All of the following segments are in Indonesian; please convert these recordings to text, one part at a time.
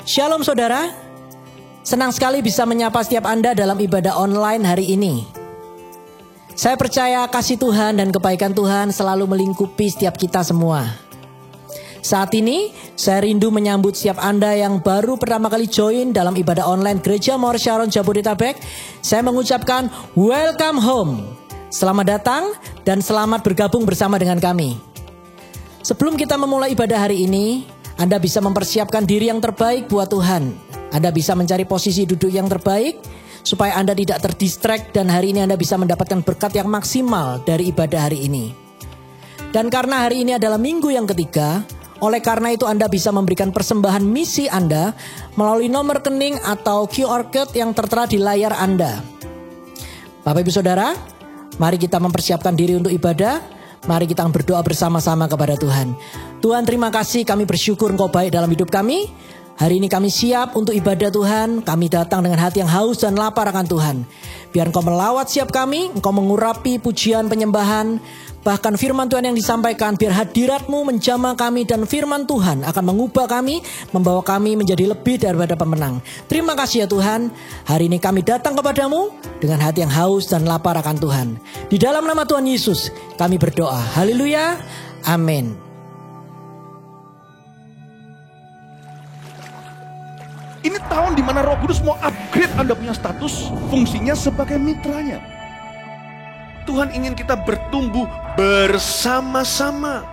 Shalom saudara, senang sekali bisa menyapa setiap Anda dalam ibadah online hari ini. Saya percaya kasih Tuhan dan kebaikan Tuhan selalu melingkupi setiap kita semua. Saat ini, saya rindu menyambut setiap Anda yang baru pertama kali join dalam ibadah online Gereja Mawar Syaron Jabodetabek. Saya mengucapkan welcome home. Selamat datang dan selamat bergabung bersama dengan kami. Sebelum kita memulai ibadah hari ini, Anda bisa mempersiapkan diri yang terbaik buat Tuhan. Anda bisa mencari posisi duduk yang terbaik supaya Anda tidak terdistract dan hari ini Anda bisa mendapatkan berkat yang maksimal dari ibadah hari ini. Dan karena hari ini adalah minggu yang ketiga, oleh karena itu Anda bisa memberikan persembahan misi Anda melalui nomor rekening atau QR Code yang tertera di layar Anda. Bapak Ibu Saudara, mari kita mempersiapkan diri untuk ibadah. Mari kita berdoa bersama-sama kepada Tuhan. Tuhan, terima kasih, kami bersyukur Engkau baik dalam hidup kami. Hari ini kami siap untuk ibadah Tuhan. Kami datang dengan hati yang haus dan lapar akan Tuhan. Biar Engkau melawat siap kami, Engkau mengurapi pujian penyembahan. Bahkan firman Tuhan yang disampaikan, biar hadirat-Mu menjamah kami dan firman Tuhan akan mengubah kami, membawa kami menjadi lebih daripada pemenang. Terima kasih ya Tuhan, hari ini kami datang kepadamu dengan hati yang haus dan lapar akan Tuhan. Di dalam nama Tuhan Yesus kami berdoa, haleluya, amin. Ini tahun di mana Roh Kudus mau upgrade Anda punya status, fungsinya sebagai mitranya. Tuhan ingin kita bertumbuh bersama-sama.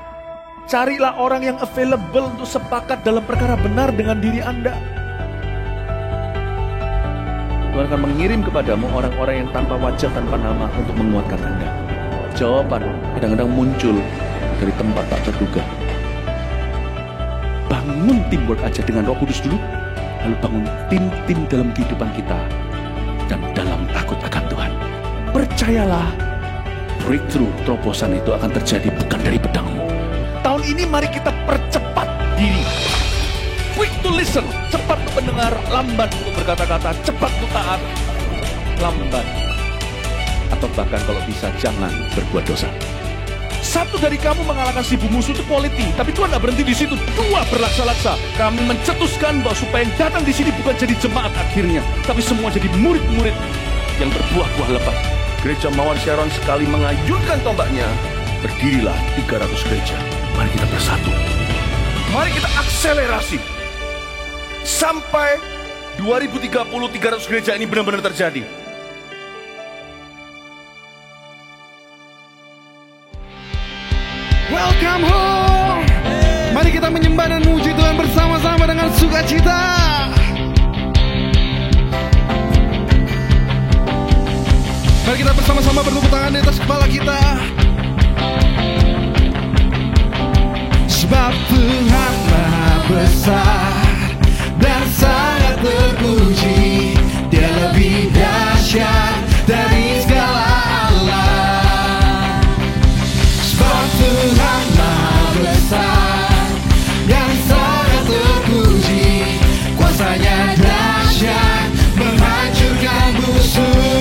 Carilah orang yang available untuk sepakat dalam perkara benar dengan diri Anda. Tuhan akan mengirim kepadamu orang-orang yang tanpa wajah, tanpa nama untuk menguatkan Anda. Jawaban kadang-kadang muncul dari tempat tak terduga. Bangun teamwork aja dengan Roh Kudus dulu, lalu bangun tim-tim dalam kehidupan kita dan dalam takut akan Tuhan. Percayalah, breakthrough, terobosan itu akan terjadi bukan dari pedangmu. Tahun ini mari kita percepat diri. Quick to listen, cepat untuk mendengar, lambat untuk berkata-kata, cepat untuk taat, lambat. Atau bahkan kalau bisa jangan berbuat dosa. Satu dari kamu mengalahkan 1000 musuh itu quality, tapi Tuhan tidak berhenti di situ. 2 berlaksa-laksa. Kami mencetuskan bahwa supaya yang datang di sini bukan jadi jemaat akhirnya, tapi semua jadi murid-murid yang berbuah-buah lebat. Gereja Mawar Syaron sekali mengayunkan tombaknya, berdirilah 300 gereja. Mari kita bersatu. Mari kita akselerasi. Sampai 2030 300 gereja ini benar-benar terjadi. Welcome home. Mari kita menyembah dan memuji Tuhan bersama-sama dengan sukacita. Mari kita bersama-sama bertepuk tangan di atas kepala kita. Sebab Tuhan Maha Besar dan sangat terpuji. Dia lebih dahsyat dari segala alam. Sebab Tuhan Maha Besar dan sangat terpuji. Kuasanya dahsyat menghancurkan musuh.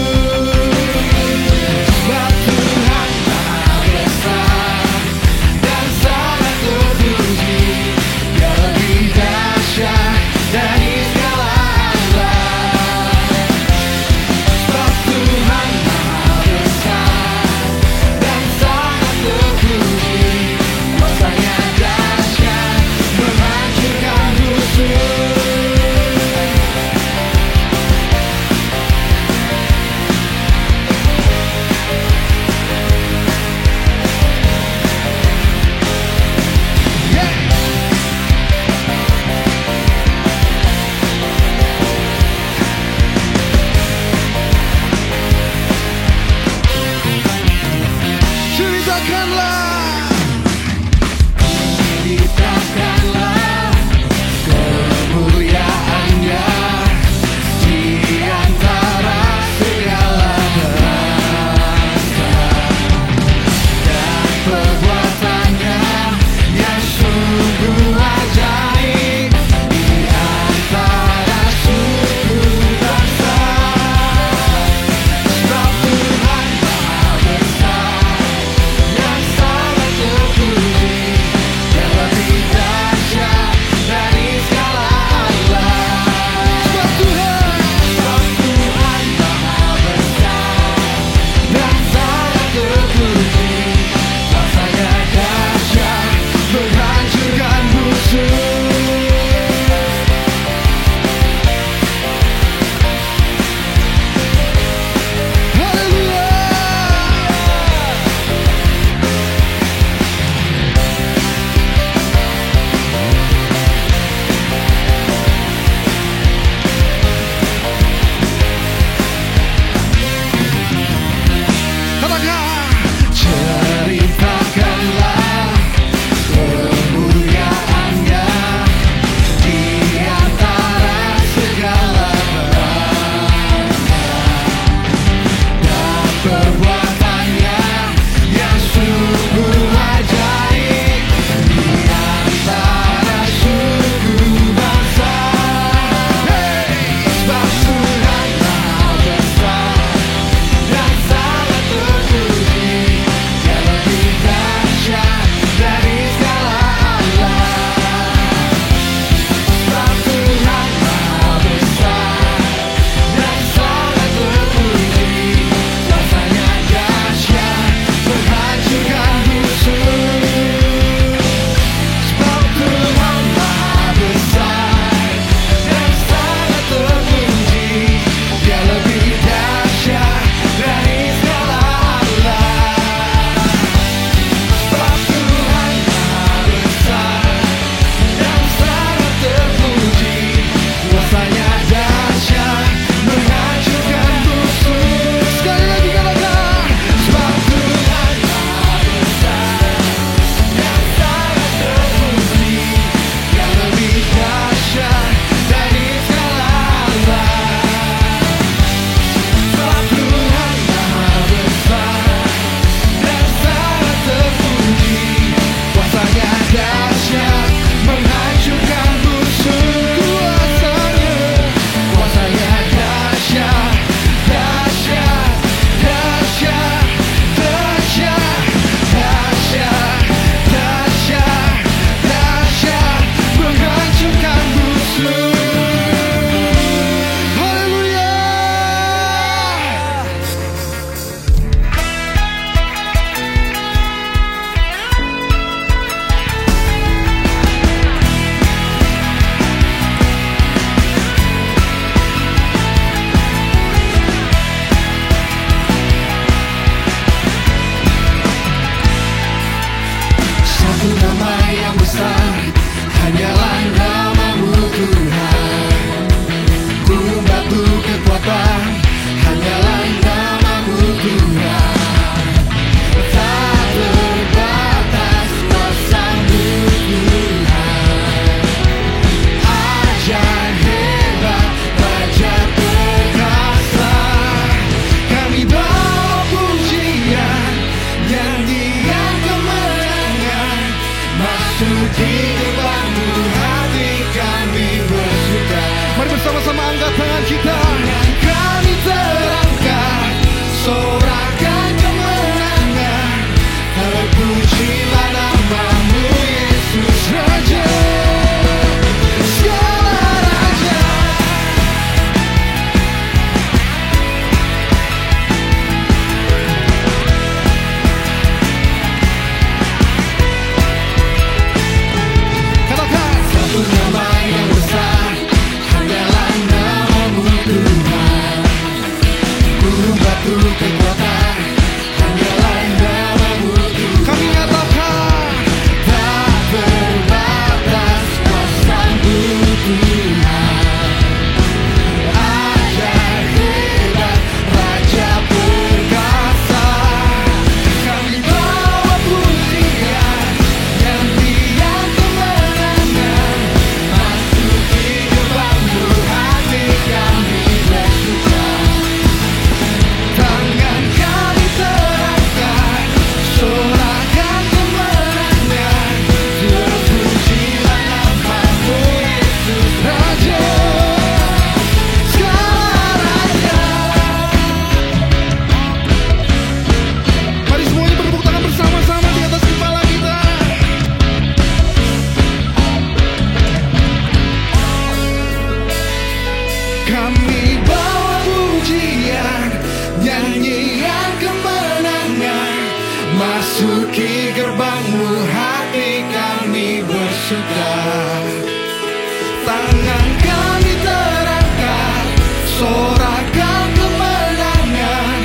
Tangan kami terangkat, sorakan kemenangan.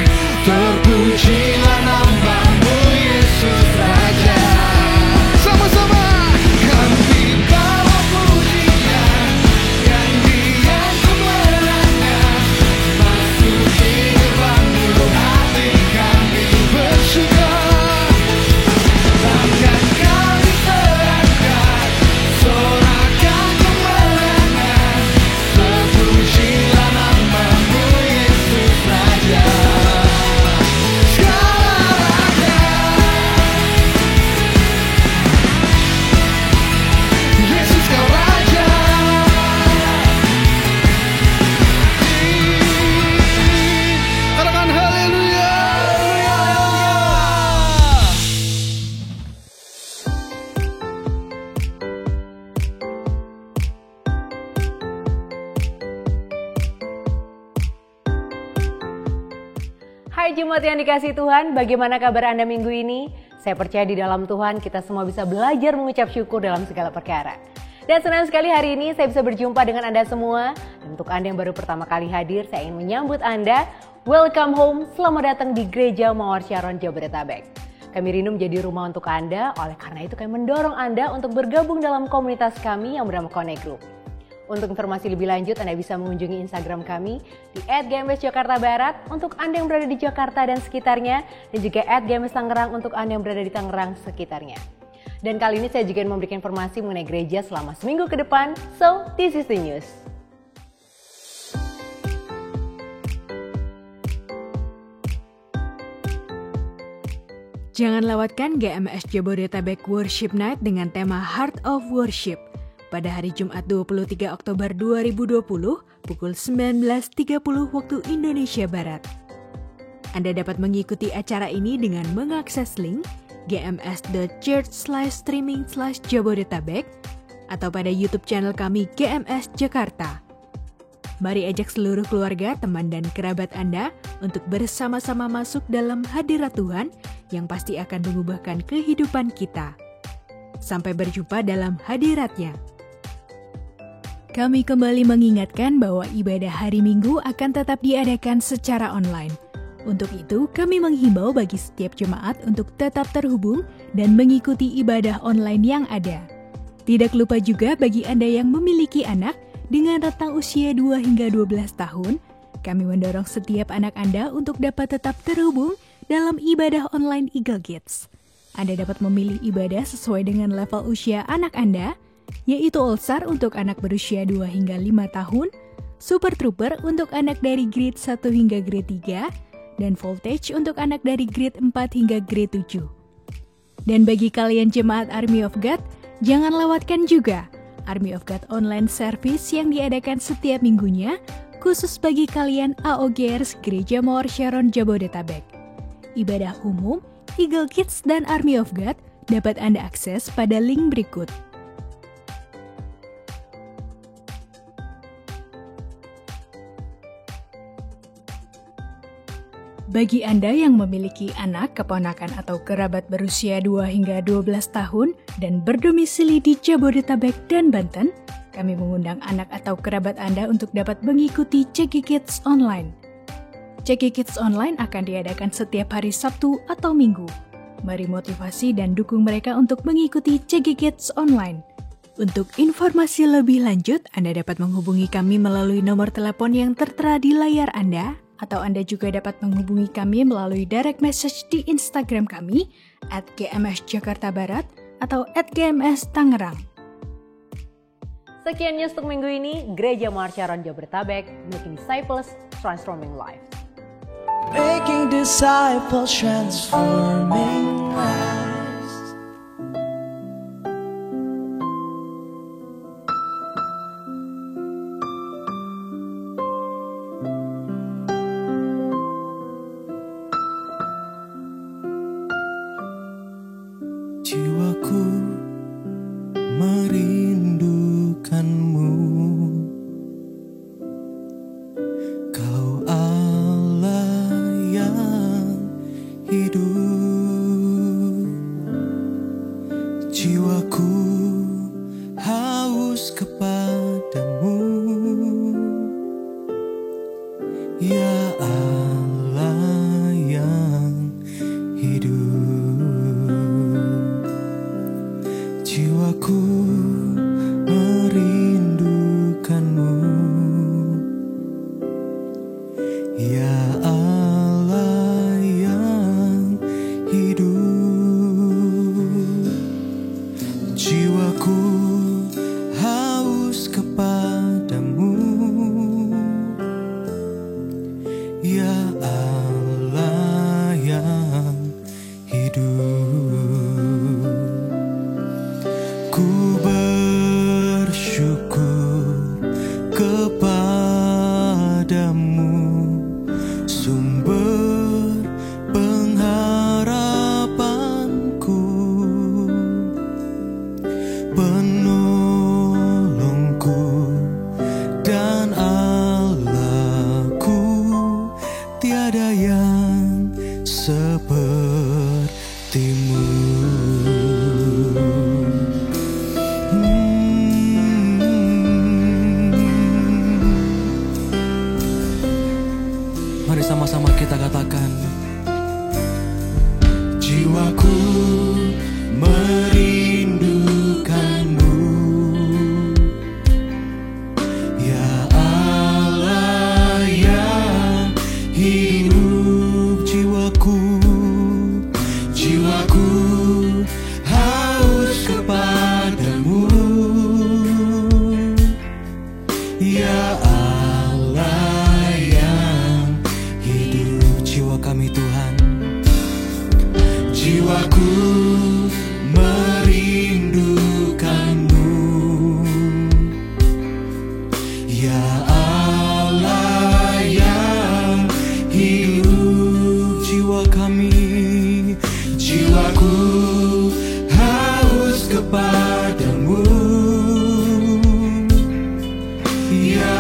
Terpujilah nama-Mu Yesus Raja. Sama-sama kami bawa pujian, nyanyian kemenangan. Masuk firman-Mu, hati kami bersuka. Tangan kami terangkat, sorakan kemenangan. Terpujilah nama-Mu Yesus Raja. Yesus kau Raja. Katakan haleluya. Hai Jemaat yang dikasihi Tuhan, bagaimana kabar Anda minggu ini? Saya percaya di dalam Tuhan kita semua bisa belajar mengucap syukur dalam segala perkara. Dan senang sekali hari ini saya bisa berjumpa dengan Anda semua. Dan untuk Anda yang baru pertama kali hadir, saya ingin menyambut Anda. Welcome home, selamat datang di Gereja Mawar Syaron Jabodetabek. Kami rindu menjadi rumah untuk Anda, oleh karena itu kami mendorong Anda untuk bergabung dalam komunitas kami yang bernama Connect Group. Untuk informasi lebih lanjut, Anda bisa mengunjungi Instagram kami di @gms_jakarta_barat untuk Anda yang berada di Jakarta dan sekitarnya, dan juga @gms_tangerang untuk Anda yang berada di Tangerang sekitarnya. Dan kali ini saya juga ingin memberikan informasi mengenai gereja selama seminggu ke depan, so this is the news. Jangan lewatkan GMS Jabodetabek Worship Night dengan tema Heart of Worship pada hari Jumat 23 Oktober 2020 pukul 19.30 waktu Indonesia Barat. Anda dapat mengikuti acara ini dengan mengakses link gms.church/streaming/jabodetabek atau pada YouTube channel kami GMS Jakarta. Mari ajak seluruh keluarga, teman dan kerabat Anda untuk bersama-sama masuk dalam hadirat Tuhan yang pasti akan mengubahkan kehidupan kita. Sampai berjumpa dalam hadiratnya. Kami kembali mengingatkan bahwa ibadah hari Minggu akan tetap diadakan secara online. Untuk itu, kami menghimbau bagi setiap jemaat untuk tetap terhubung dan mengikuti ibadah online yang ada. Tidak lupa juga bagi Anda yang memiliki anak dengan rentang usia 2 hingga 12 tahun, kami mendorong setiap anak Anda untuk dapat tetap terhubung dalam ibadah online Eagle Kids. Anda dapat memilih ibadah sesuai dengan level usia anak Anda, yaitu All-Star untuk anak berusia 2 hingga 5 tahun, Super Trooper untuk anak dari grade 1 hingga grade 3, dan Voltage untuk anak dari grade 4 hingga grade 7. Dan bagi kalian jemaat Army of God, jangan lewatkan juga Army of God online service yang diadakan setiap minggunya, khusus bagi kalian AOGers Gereja Mawar Syaron Jabodetabek. Ibadah umum, Eagle Kids dan Army of God dapat Anda akses pada link berikut. Bagi Anda yang memiliki anak, keponakan atau kerabat berusia 2 hingga 12 tahun dan berdomisili di Jabodetabek dan Banten, kami mengundang anak atau kerabat Anda untuk dapat mengikuti CG Kids Online. CG Kids Online akan diadakan setiap hari Sabtu atau Minggu. Mari motivasi dan dukung mereka untuk mengikuti CG Kids Online. Untuk informasi lebih lanjut, Anda dapat menghubungi kami melalui nomor telepon yang tertera di layar Anda, atau Anda juga dapat menghubungi kami melalui direct message di Instagram kami @gms_jakarta_barat atau @gms_tangerang. Sekian news untuk minggu ini, Gereja Mawar Syaron Jabodetabek, Making Disciples, Transforming Lives. Making disciples, transforming lives. Jiwaku merindukanmu, Kau Allah yang hidup. haus kepadamu, ya Allah yang hidup. Jiwaku merindukanmu, ya Allah yang hidup. Jiwaku haus kepadamu, ya Allah yang hidup. Ku bersyukur kepadamu, sumber pengharapanku, penolongku dan Allahku, tiada yang sepertimu. Mari sama-sama kita katakan, jiwaku merindukanmu, ya Allah yang hidup. Jiwaku haus kepadamu, ya Allah yang hidup. Jiwa kami Tuhan, jiwaku merindukanmu, ya Allah yang hidup. Jiwaku haus kepadamu, ya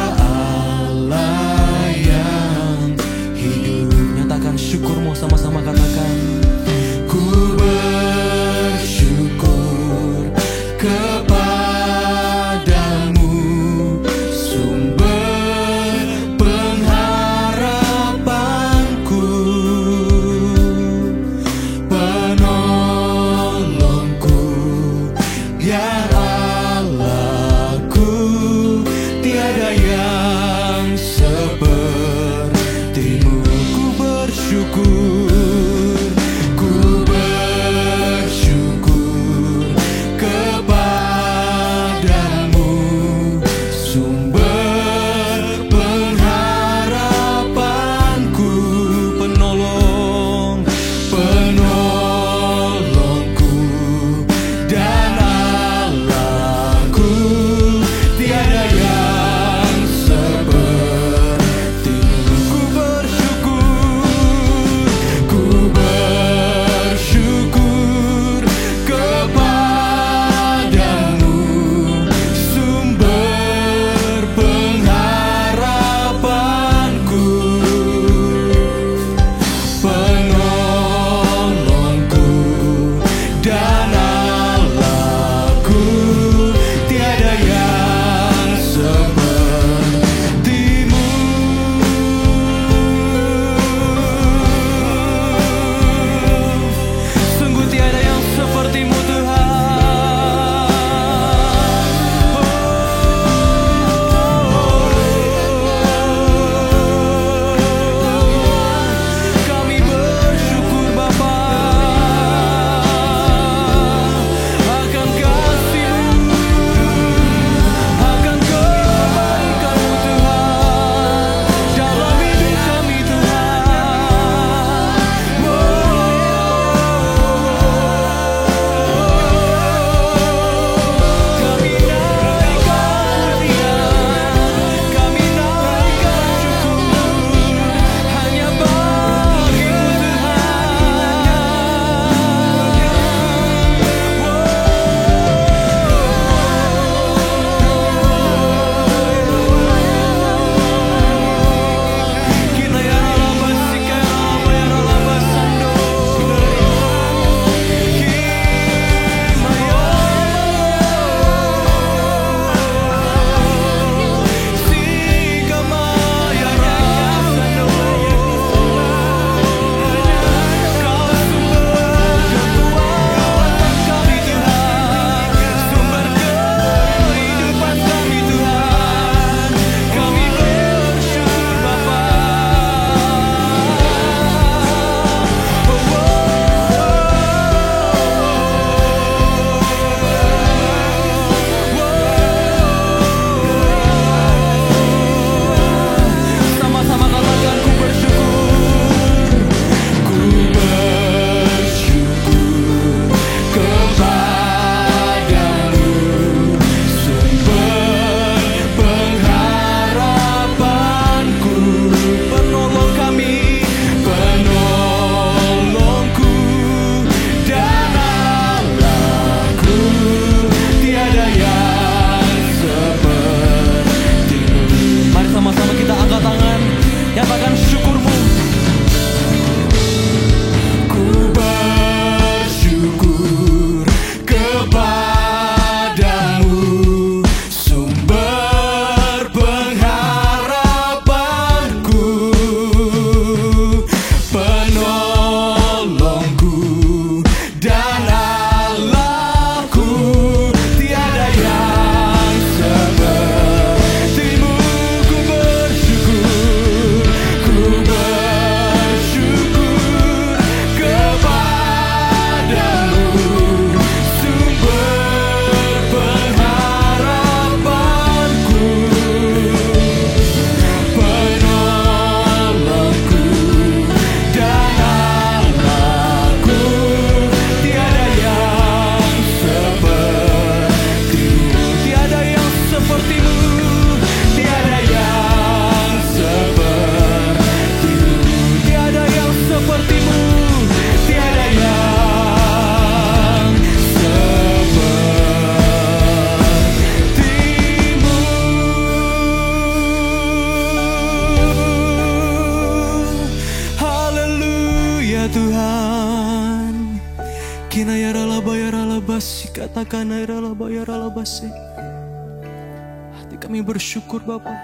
Hati kami bersyukur Bapa.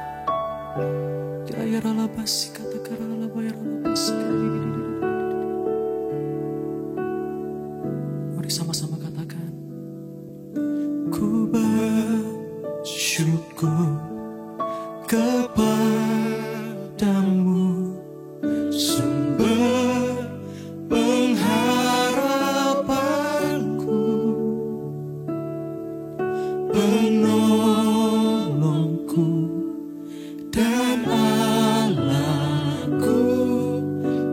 Mari sama-sama katakan. Ku bersyukur kepadamu, sumber pengharapanku, penolongku dan Allahku.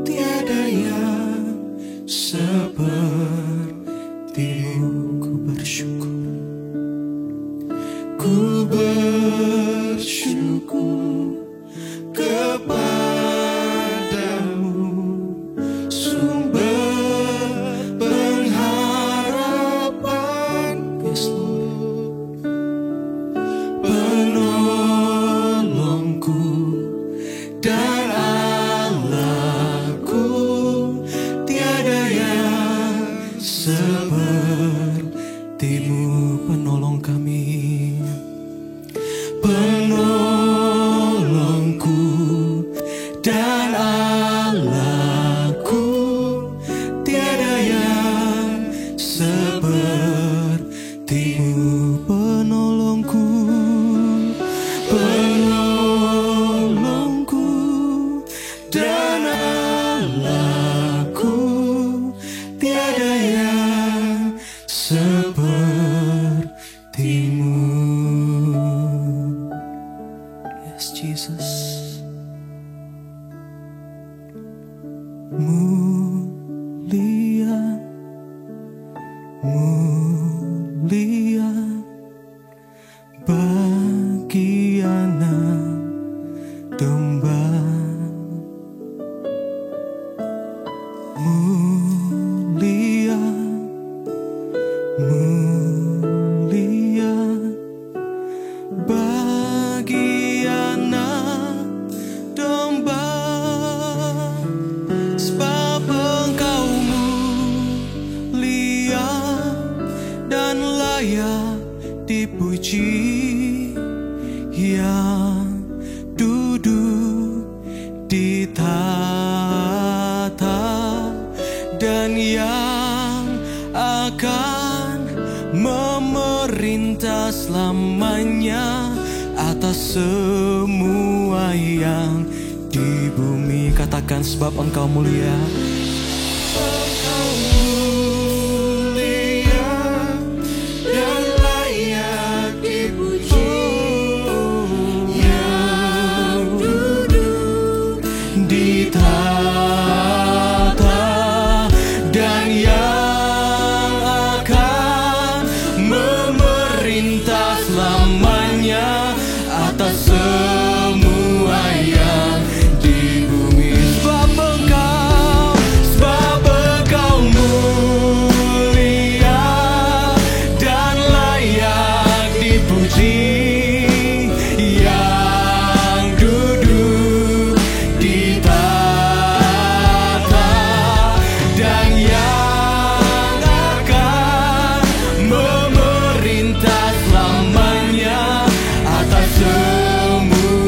Tiada yang sepertimu. Ku bersyukur, ku bersyukur kepadamu, sumber pengharapan, yes Lord, penolongku dan Allahku. Tiada yang sepertimu, penolong kami, penolongku dan Allahku. Tiada yang sepertimu, penolongku, penolongku dan Allahku. Tiada yang sepertimu. Yes Jesus. Mulia, mulia bagi anak domba. Mulia, mulia bagi anak domba. Sebab Engkau mulia dan layak dipuji, yang duduk di tahta dan yang akan memerintah selamanya atas semua yang di bumi. Katakan, sebab Engkau mulia. Engkau mulia dan layak dipuji, yang duduk di tahta dan yang akan memerintah selamanya atas semua yang di bumi. Sebab Engkau mulia dan layak dipuji, yang duduk di tahta dan yang akan memerintah selamanya atas semua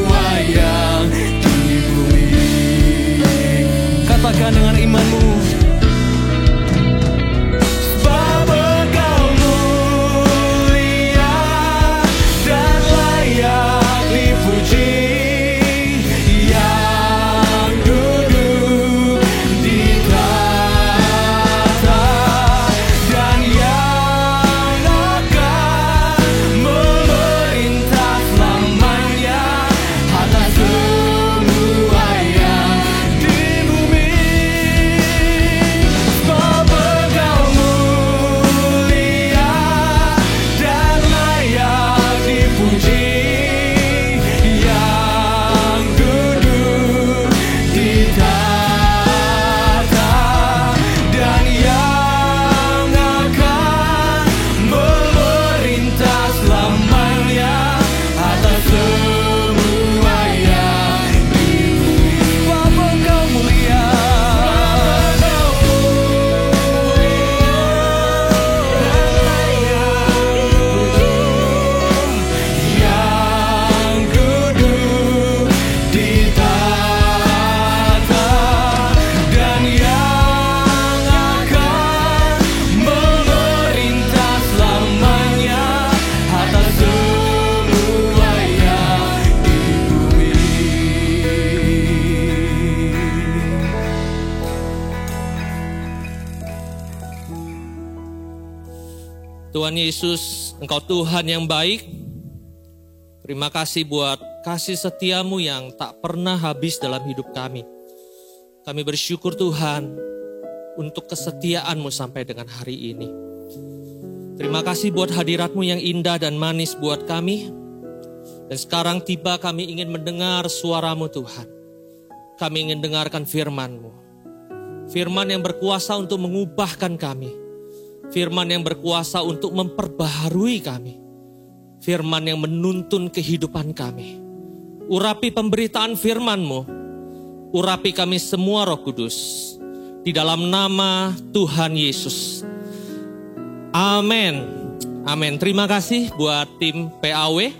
Tuhan Yesus, Engkau Tuhan yang baik. Terima kasih buat kasih setiamu yang tak pernah habis dalam hidup kami. Kami bersyukur Tuhan untuk kesetiaanmu sampai dengan hari ini. Terima kasih buat hadiratmu yang indah dan manis buat kami. Dan sekarang tiba kami ingin mendengar suaramu Tuhan. Kami ingin dengarkan firman-Mu. Firman yang berkuasa untuk mengubahkan kami. Firman yang berkuasa untuk memperbaharui kami. Firman yang menuntun kehidupan kami. Urapi pemberitaan firman-Mu. Urapi kami semua Roh Kudus. Di dalam nama Tuhan Yesus. Amin. Amin. Terima kasih buat tim PAW.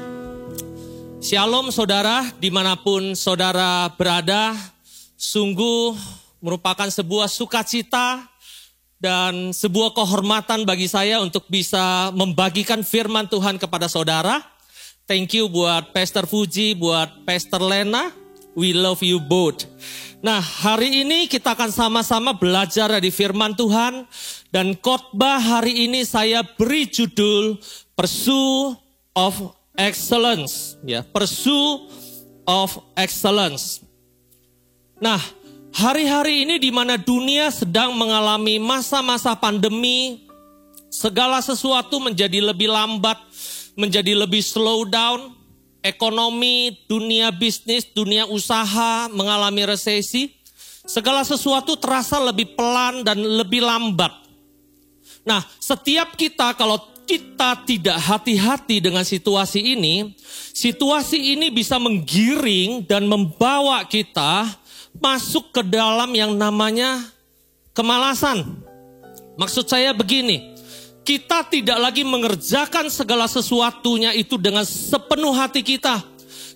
Shalom saudara, dimanapun saudara berada. Sungguh merupakan sebuah sukacita dan sebuah kehormatan bagi saya untuk bisa membagikan firman Tuhan kepada saudara. Thank you buat Pastor Fuji, buat Pastor Lena. We love you both. Nah, hari ini kita akan sama-sama belajar dari firman Tuhan. Dan khotbah hari ini saya beri judul Pursuit of Excellence. Ya, Pursuit of Excellence. Nah, hari-hari ini di mana dunia sedang mengalami masa-masa pandemi, segala sesuatu menjadi lebih lambat, menjadi lebih slow down. Ekonomi, dunia bisnis, dunia usaha mengalami resesi. Segala sesuatu terasa lebih pelan dan lebih lambat. Nah, setiap kita kalau kita tidak hati-hati dengan situasi ini bisa menggiring dan membawa kita masuk ke dalam yang namanya kemalasan. Maksud saya begini, kita tidak lagi mengerjakan segala sesuatunya itu dengan sepenuh hati kita.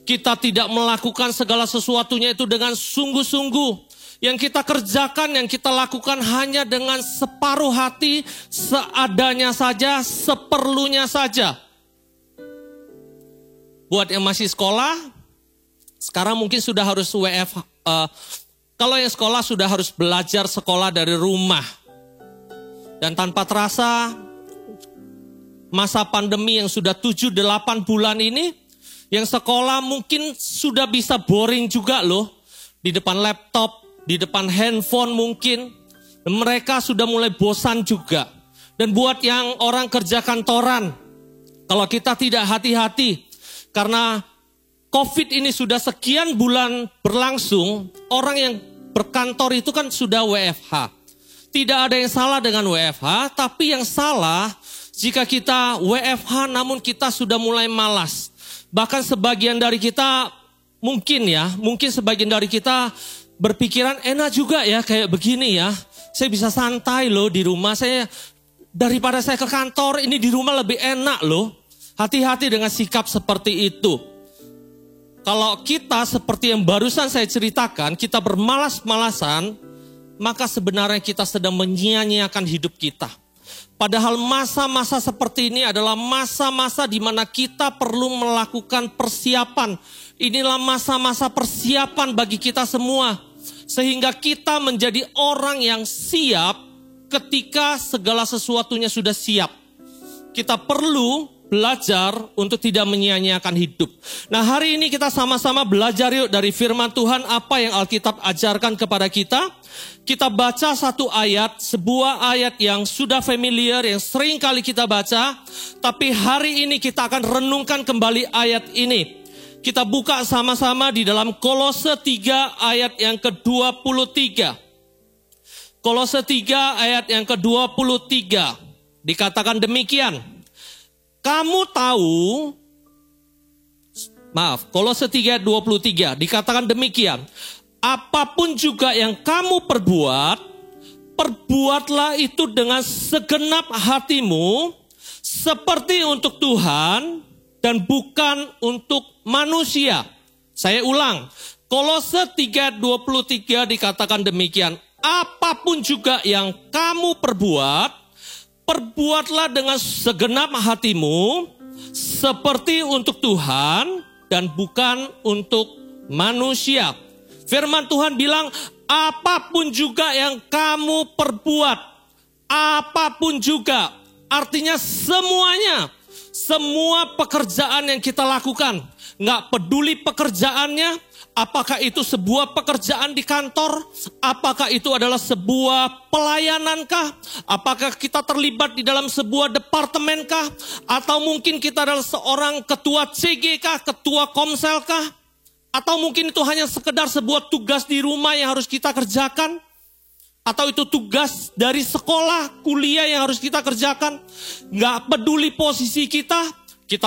Kita tidak melakukan segala sesuatunya itu dengan sungguh-sungguh. Yang kita kerjakan, yang kita lakukan hanya dengan separuh hati, seadanya saja, seperlunya saja. Buat yang masih sekolah, sekarang mungkin sudah harus WFH. Kalau yang sekolah sudah harus belajar sekolah dari rumah. Dan tanpa terasa, masa pandemi yang sudah 7-8 bulan ini, yang sekolah mungkin sudah bisa boring juga loh. Di depan laptop, di depan handphone mungkin. Dan mereka sudah mulai bosan juga. Dan buat yang orang kerja kantoran, kalau kita tidak hati-hati, karena COVID ini sudah sekian bulan berlangsung, orang yang berkantor itu kan sudah WFH. Tidak ada yang salah dengan WFH, tapi yang salah jika kita WFH namun kita sudah mulai malas. Bahkan sebagian dari kita mungkin sebagian dari kita berpikiran enak juga ya kayak begini ya. Saya bisa santai loh di rumah, daripada saya ke kantor ini di rumah lebih enak loh. Hati-hati dengan sikap seperti itu. Kalau kita seperti yang barusan saya ceritakan, kita bermalas-malasan, maka sebenarnya kita sedang menyia-nyiakan hidup kita. Padahal masa-masa seperti ini adalah masa-masa di mana kita perlu melakukan persiapan. Inilah masa-masa persiapan bagi kita semua. Sehingga kita menjadi orang yang siap ketika segala sesuatunya sudah siap. Kita perlu belajar untuk tidak menyia-nyiakan hidup. Nah, hari ini kita sama-sama belajar yuk dari firman Tuhan apa yang Alkitab ajarkan kepada kita. Kita baca satu ayat, sebuah ayat yang sudah familiar, yang sering kali kita baca. Tapi hari ini kita akan renungkan kembali ayat ini. Kita buka sama-sama di dalam Kolose 3 ayat yang ke-23. Kolose 3 ayat yang ke-23. Dikatakan demikian. Kolose 3:23 dikatakan demikian. Apapun juga yang kamu perbuat, perbuatlah itu dengan segenap hatimu, seperti untuk Tuhan dan bukan untuk manusia. Saya ulang, Kolose 3:23 dikatakan demikian. Apapun juga yang kamu perbuat, perbuatlah dengan segenap hatimu, seperti untuk Tuhan dan bukan untuk manusia. Firman Tuhan bilang, apapun juga yang kamu perbuat, apapun juga. Artinya semuanya, semua pekerjaan yang kita lakukan, nggak peduli pekerjaannya, apakah itu sebuah pekerjaan di kantor, apakah itu adalah sebuah pelayanan-kah, apakah kita terlibat di dalam sebuah departemen-kah, atau mungkin kita adalah seorang ketua CG-kah, ketua komsel-kah, atau mungkin itu hanya sekedar sebuah tugas di rumah yang harus kita kerjakan, atau itu tugas dari sekolah, kuliah yang harus kita kerjakan. Nggak peduli posisi kita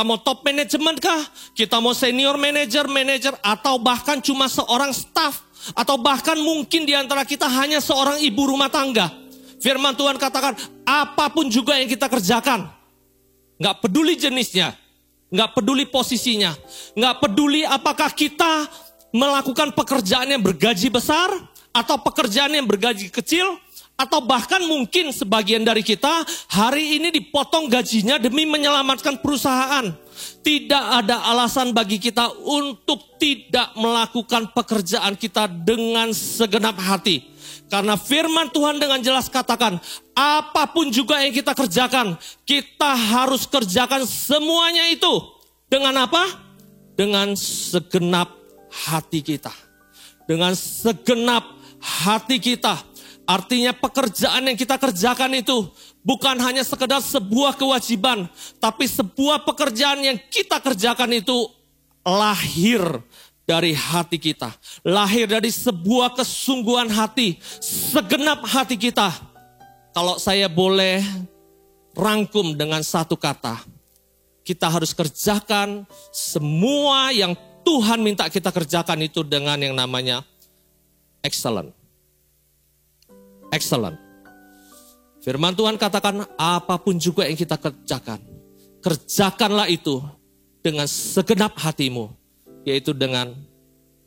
mau top manajemen kah, kita mau senior manager, atau bahkan cuma seorang staff, atau bahkan mungkin di antara kita hanya seorang ibu rumah tangga. Firman Tuhan katakan, apapun juga yang kita kerjakan, nggak peduli jenisnya, nggak peduli posisinya, nggak peduli apakah kita melakukan pekerjaan yang bergaji besar, atau pekerjaan yang bergaji kecil, atau bahkan mungkin sebagian dari kita hari ini dipotong gajinya demi menyelamatkan perusahaan. Tidak ada alasan bagi kita untuk tidak melakukan pekerjaan kita dengan segenap hati. Karena firman Tuhan dengan jelas katakan, apapun juga yang kita kerjakan, kita harus kerjakan semuanya itu. Dengan apa? Dengan segenap hati kita. Dengan segenap hati kita. Artinya pekerjaan yang kita kerjakan itu bukan hanya sekedar sebuah kewajiban, tapi sebuah pekerjaan yang kita kerjakan itu lahir dari hati kita. Lahir dari sebuah kesungguhan hati, segenap hati kita. Kalau saya boleh rangkum dengan satu kata, kita harus kerjakan semua yang Tuhan minta kita kerjakan itu dengan yang namanya excellent. Excellent. Firman Tuhan katakan, apapun juga yang kita kerjakan, kerjakanlah itu dengan segenap hatimu, yaitu dengan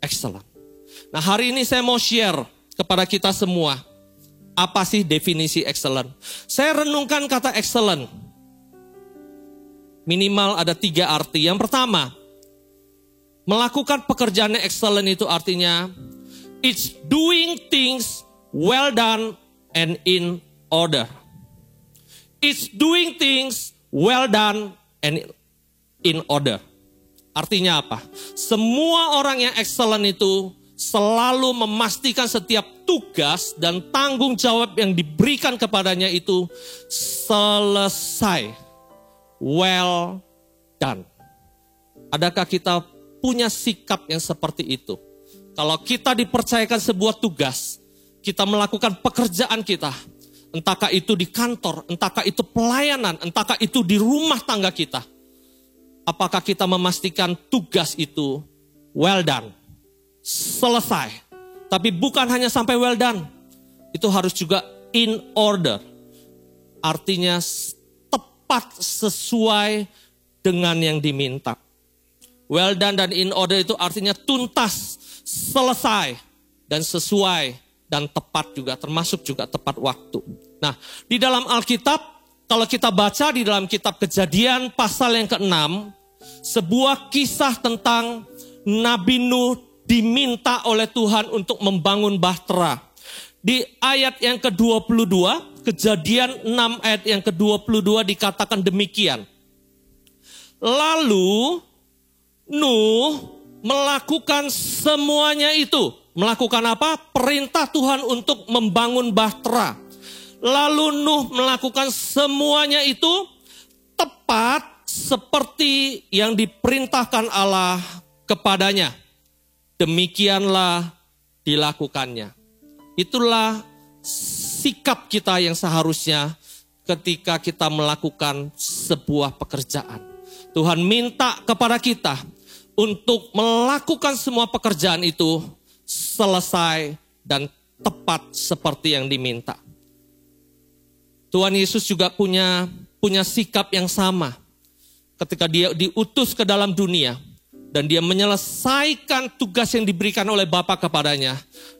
excellent. Nah, hari ini saya mau share kepada kita semua, apa sih definisi excellent? Saya renungkan kata excellent. Minimal ada 3 arti. Yang pertama, melakukan pekerjaan yang excellent itu artinya it's doing things well done and in order. It's doing things well done and in order. Artinya apa? Semua orang yang excellent itu selalu memastikan setiap tugas dan tanggung jawab yang diberikan kepadanya itu selesai. Well done. Adakah kita punya sikap yang seperti itu? Kalau kita dipercayakan sebuah tugas, kita melakukan pekerjaan kita, entahkah itu di kantor, entahkah itu pelayanan, entahkah itu di rumah tangga kita. Apakah kita memastikan tugas itu well done, selesai. Tapi bukan hanya sampai well done, itu harus juga in order. Artinya tepat sesuai dengan yang diminta. Well done dan in order itu artinya tuntas, selesai, dan sesuai, dan tepat juga, termasuk juga tepat waktu. Nah, di dalam Alkitab, kalau kita baca di dalam kitab Kejadian pasal yang ke-6, sebuah kisah tentang Nabi Nuh diminta oleh Tuhan untuk membangun bahtera. Di ayat yang ke-22, Kejadian 6 ayat yang ke-22 dikatakan demikian. Lalu Nuh melakukan semuanya itu. Melakukan apa? Perintah Tuhan untuk membangun bahtera. Lalu Nuh melakukan semuanya itu tepat seperti yang diperintahkan Allah kepadanya. Demikianlah dilakukannya. Itulah sikap kita yang seharusnya ketika kita melakukan sebuah pekerjaan. Tuhan minta kepada kita untuk melakukan semua pekerjaan itu selesai dan tepat seperti yang diminta. Tuhan Yesus juga punya sikap yang sama. Ketika dia diutus ke dalam dunia dan dia menyelesaikan tugas yang diberikan oleh Bapa kepadanya.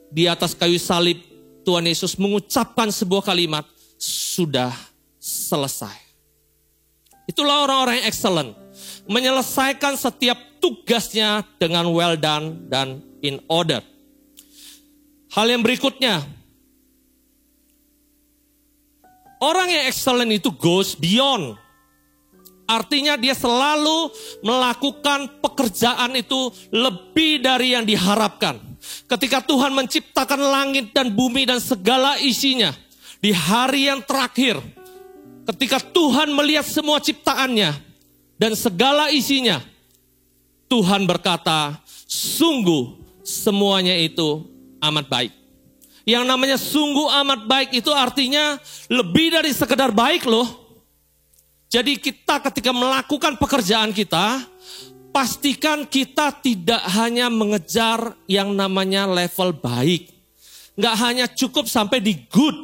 Di atas kayu salib Tuhan Yesus mengucapkan sebuah kalimat, sudah selesai. Itulah orang-orang yang excellent. Menyelesaikan setiap tugasnya dengan well done dan in order. Hal yang berikutnya, Orang yang excellent itu goes beyond. Artinya dia selalu melakukan pekerjaan itu lebih dari yang diharapkan. Ketika Tuhan menciptakan langit dan bumi dan segala isinya, di hari yang terakhir, ketika Tuhan melihat semua ciptaannya dan segala isinya, Tuhan berkata, sungguh semuanya itu amat baik. Yang namanya sungguh amat baik itu artinya lebih dari sekedar baik loh. Jadi kita ketika melakukan pekerjaan kita, pastikan kita tidak hanya mengejar yang namanya level baik. Nggak hanya cukup sampai di good,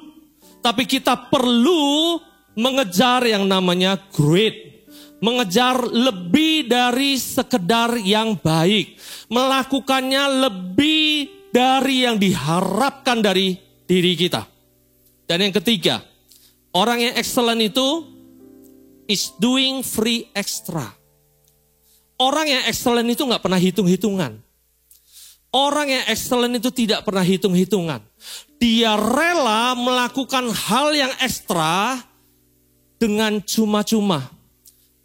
tapi kita perlu mengejar yang namanya great. Mengejar lebih dari sekedar yang baik. Melakukannya lebih dari yang diharapkan dari diri kita. Dan yang ketiga, orang yang excellent itu is doing free extra. Orang yang excellent itu gak pernah hitung-hitungan. Orang yang excellent itu tidak pernah hitung-hitungan. Dia rela melakukan hal yang ekstra dengan cuma-cuma.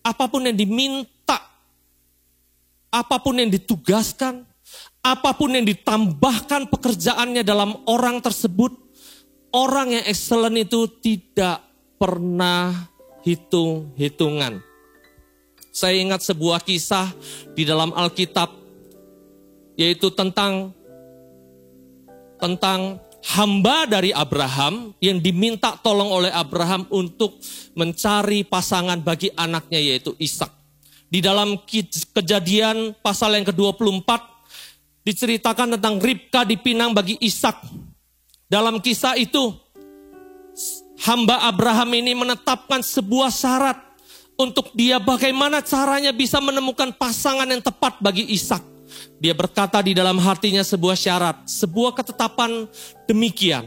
Apapun yang diminta, apapun yang ditugaskan, apapun yang ditambahkan pekerjaannya dalam orang tersebut, orang yang excellent itu tidak pernah hitung-hitungan. Saya ingat sebuah kisah di dalam Alkitab, yaitu tentang hamba dari Abraham yang diminta tolong oleh Abraham untuk mencari pasangan bagi anaknya, yaitu Ishak. Di dalam Kejadian pasal yang ke-24 diceritakan tentang Ribka dipinang bagi Ishak. Dalam kisah itu, hamba Abraham ini menetapkan sebuah syarat untuk dia bagaimana caranya bisa menemukan pasangan yang tepat bagi Ishak. Dia berkata di dalam hatinya sebuah syarat, sebuah ketetapan demikian,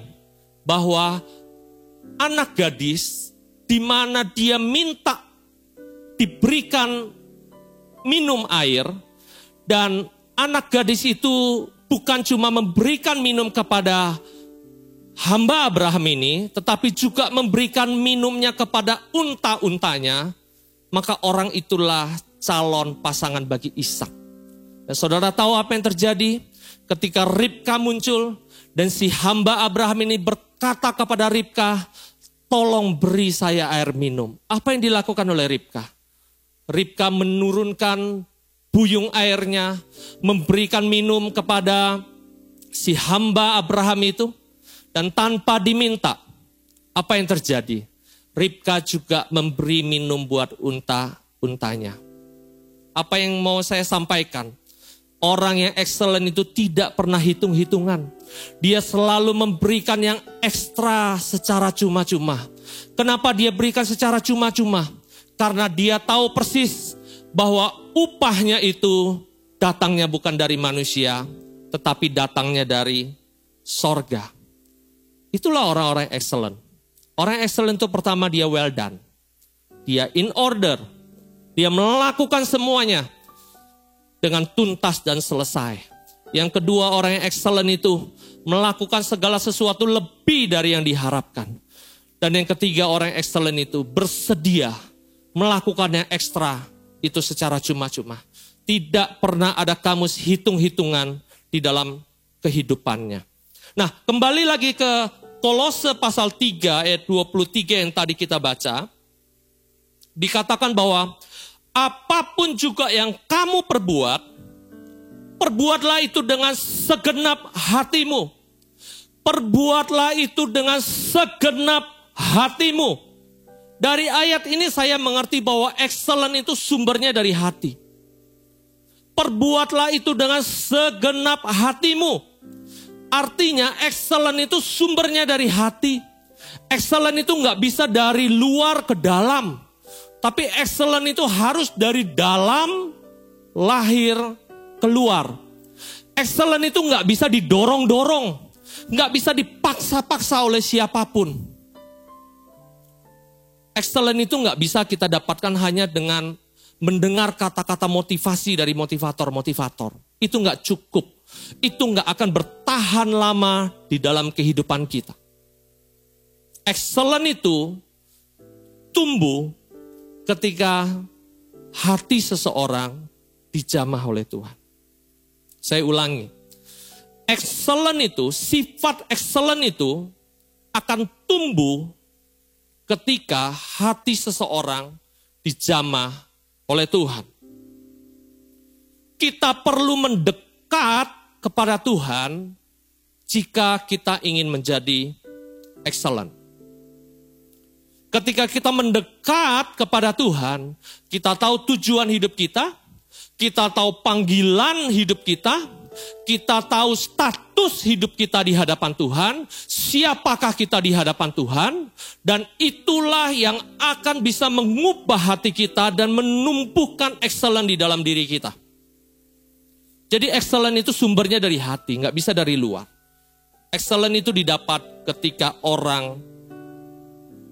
bahwa anak gadis di mana dia minta diberikan minum air, dan anak gadis itu bukan cuma memberikan minum kepada hamba Abraham ini, tetapi juga memberikan minumnya kepada unta-untanya, maka orang itulah calon pasangan bagi Ishak. Dan saudara tahu apa yang terjadi? Ketika Ribka muncul dan si hamba Abraham ini berkata kepada Ribka, tolong beri saya air minum. Apa yang dilakukan oleh Ribka? Ribka menurunkan buyung airnya, memberikan minum kepada si hamba Abraham itu. Dan tanpa diminta, apa yang terjadi? Ribka juga memberi minum buat unta-untanya. Apa yang mau saya sampaikan? Orang yang excellent itu tidak pernah hitung-hitungan. Dia selalu memberikan yang ekstra secara cuma-cuma. Kenapa dia berikan secara cuma-cuma? Karena dia tahu persis bahwa upahnya itu datangnya bukan dari manusia, tetapi datangnya dari sorga. Itulah orang-orang yang excellent. Orang yang excellent itu pertama dia well done. Dia in order. Dia melakukan semuanya dengan tuntas dan selesai. Yang kedua, orang yang excellent itu melakukan segala sesuatu lebih dari yang diharapkan. Dan yang ketiga, orang yang excellent itu bersedia melakukan yang ekstra itu secara cuma-cuma. Tidak pernah ada kamus hitung-hitungan di dalam kehidupannya. Nah, kembali lagi ke Kolose pasal 3 ayat 23 yang tadi kita baca. Dikatakan bahwa apapun juga yang kamu perbuat, perbuatlah itu dengan segenap hatimu. Perbuatlah itu dengan segenap hatimu. Dari ayat ini saya mengerti bahwa excellent itu sumbernya dari hati. Perbuatlah itu dengan segenap hatimu. Artinya excellent itu sumbernya dari hati. Excellent itu nggak bisa dari luar ke dalam. Tapi excellent itu harus dari dalam lahir keluar. Excellent itu nggak bisa didorong-dorong. Nggak bisa dipaksa-paksa oleh siapapun. Excellent itu nggak bisa kita dapatkan hanya dengan mendengar kata-kata motivasi dari motivator-motivator. Itu nggak cukup. Itu nggak akan bertahan lama di dalam kehidupan kita. Excellent itu tumbuh ketika hati seseorang dijamah oleh Tuhan. Saya ulangi. Excellent itu, sifat excellent itu akan tumbuh ketika hati seseorang dijamah oleh Tuhan. Kita perlu mendekat kepada Tuhan jika kita ingin menjadi excellent. Ketika kita mendekat kepada Tuhan, kita tahu tujuan hidup kita tahu panggilan hidup kita tahu status hidup kita di hadapan Tuhan, siapakah kita di hadapan Tuhan, dan itulah yang akan bisa mengubah hati kita dan menumbuhkan excellent di dalam diri kita. Jadi excellent itu sumbernya dari hati, nggak bisa dari luar. Excellent itu didapat ketika orang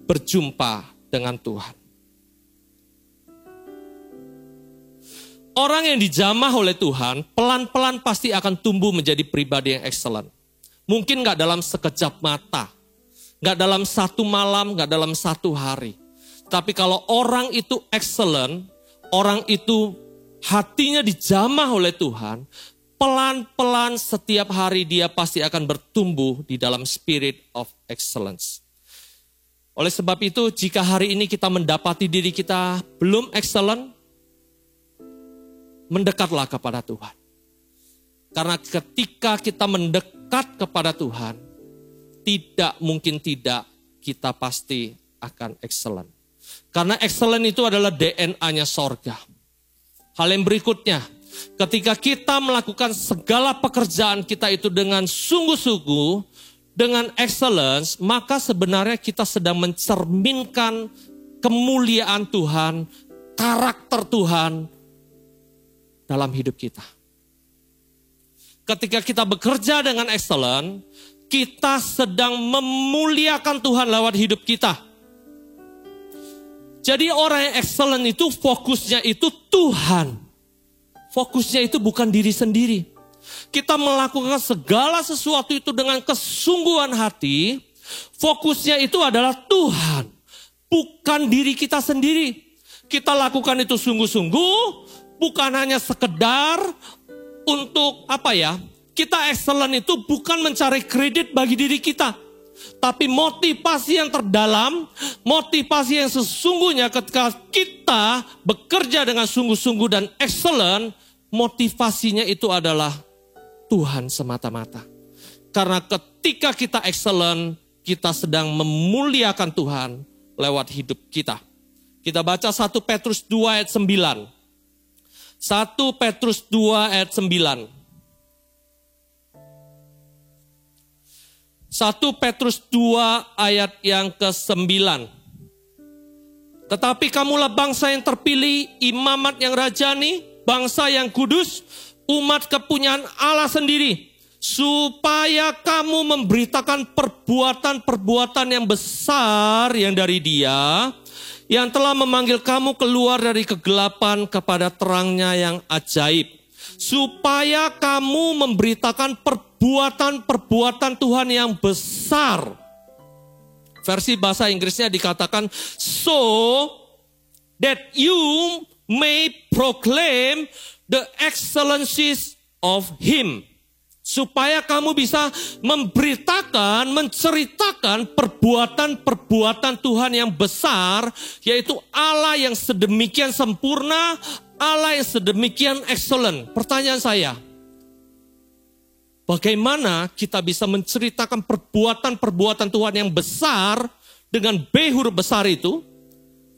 berjumpa dengan Tuhan. Orang yang dijamah oleh Tuhan, pelan-pelan pasti akan tumbuh menjadi pribadi yang excellent. Mungkin gak dalam sekejap mata, gak dalam satu malam, gak dalam satu hari. Tapi kalau orang itu excellent, orang itu hatinya dijamah oleh Tuhan, pelan-pelan setiap hari dia pasti akan bertumbuh di dalam spirit of excellence. Oleh sebab itu, jika hari ini kita mendapati diri kita belum excellent, mendekatlah kepada Tuhan. Karena ketika kita mendekat kepada Tuhan, tidak mungkin tidak kita pasti akan excellent. Karena excellent itu adalah DNA-nya sorga. Hal yang berikutnya, ketika kita melakukan segala pekerjaan kita itu dengan sungguh-sungguh, dengan excellence, maka sebenarnya kita sedang mencerminkan kemuliaan Tuhan, karakter Tuhan dalam hidup kita. Ketika kita bekerja dengan excellent, kita sedang memuliakan Tuhan lewat hidup kita. Jadi orang yang excellent itu fokusnya itu Tuhan. Fokusnya itu bukan diri sendiri. Kita melakukan segala sesuatu itu dengan kesungguhan hati. Fokusnya itu adalah Tuhan, bukan diri kita sendiri. Kita lakukan itu sungguh-sungguh. Bukan hanya sekedar untuk kita excellent itu bukan mencari kredit bagi diri kita. Tapi motivasi yang terdalam, motivasi yang sesungguhnya ketika kita bekerja dengan sungguh-sungguh dan excellent, motivasinya itu adalah Tuhan semata-mata. Karena ketika kita excellent, kita sedang memuliakan Tuhan lewat hidup kita. Kita baca 1 Petrus 2 ayat 9. 1 Petrus 2 ayat 9. 1 Petrus 2 ayat yang ke-9. Tetapi kamulah bangsa yang terpilih, imamat yang rajani, bangsa yang kudus, umat kepunyaan Allah sendiri, supaya kamu memberitakan perbuatan-perbuatan yang besar yang dari Dia, yang telah memanggil kamu keluar dari kegelapan kepada terangnya yang ajaib. Supaya kamu memberitakan perbuatan-perbuatan Tuhan yang besar. Versi bahasa Inggrisnya dikatakan, so that you may proclaim the excellencies of Him. Supaya kamu bisa memberitakan, menceritakan perbuatan-perbuatan Tuhan yang besar, yaitu Allah yang sedemikian sempurna, Allah yang sedemikian excellent. Pertanyaan saya, bagaimana kita bisa menceritakan perbuatan-perbuatan Tuhan yang besar dengan B huruf besar itu,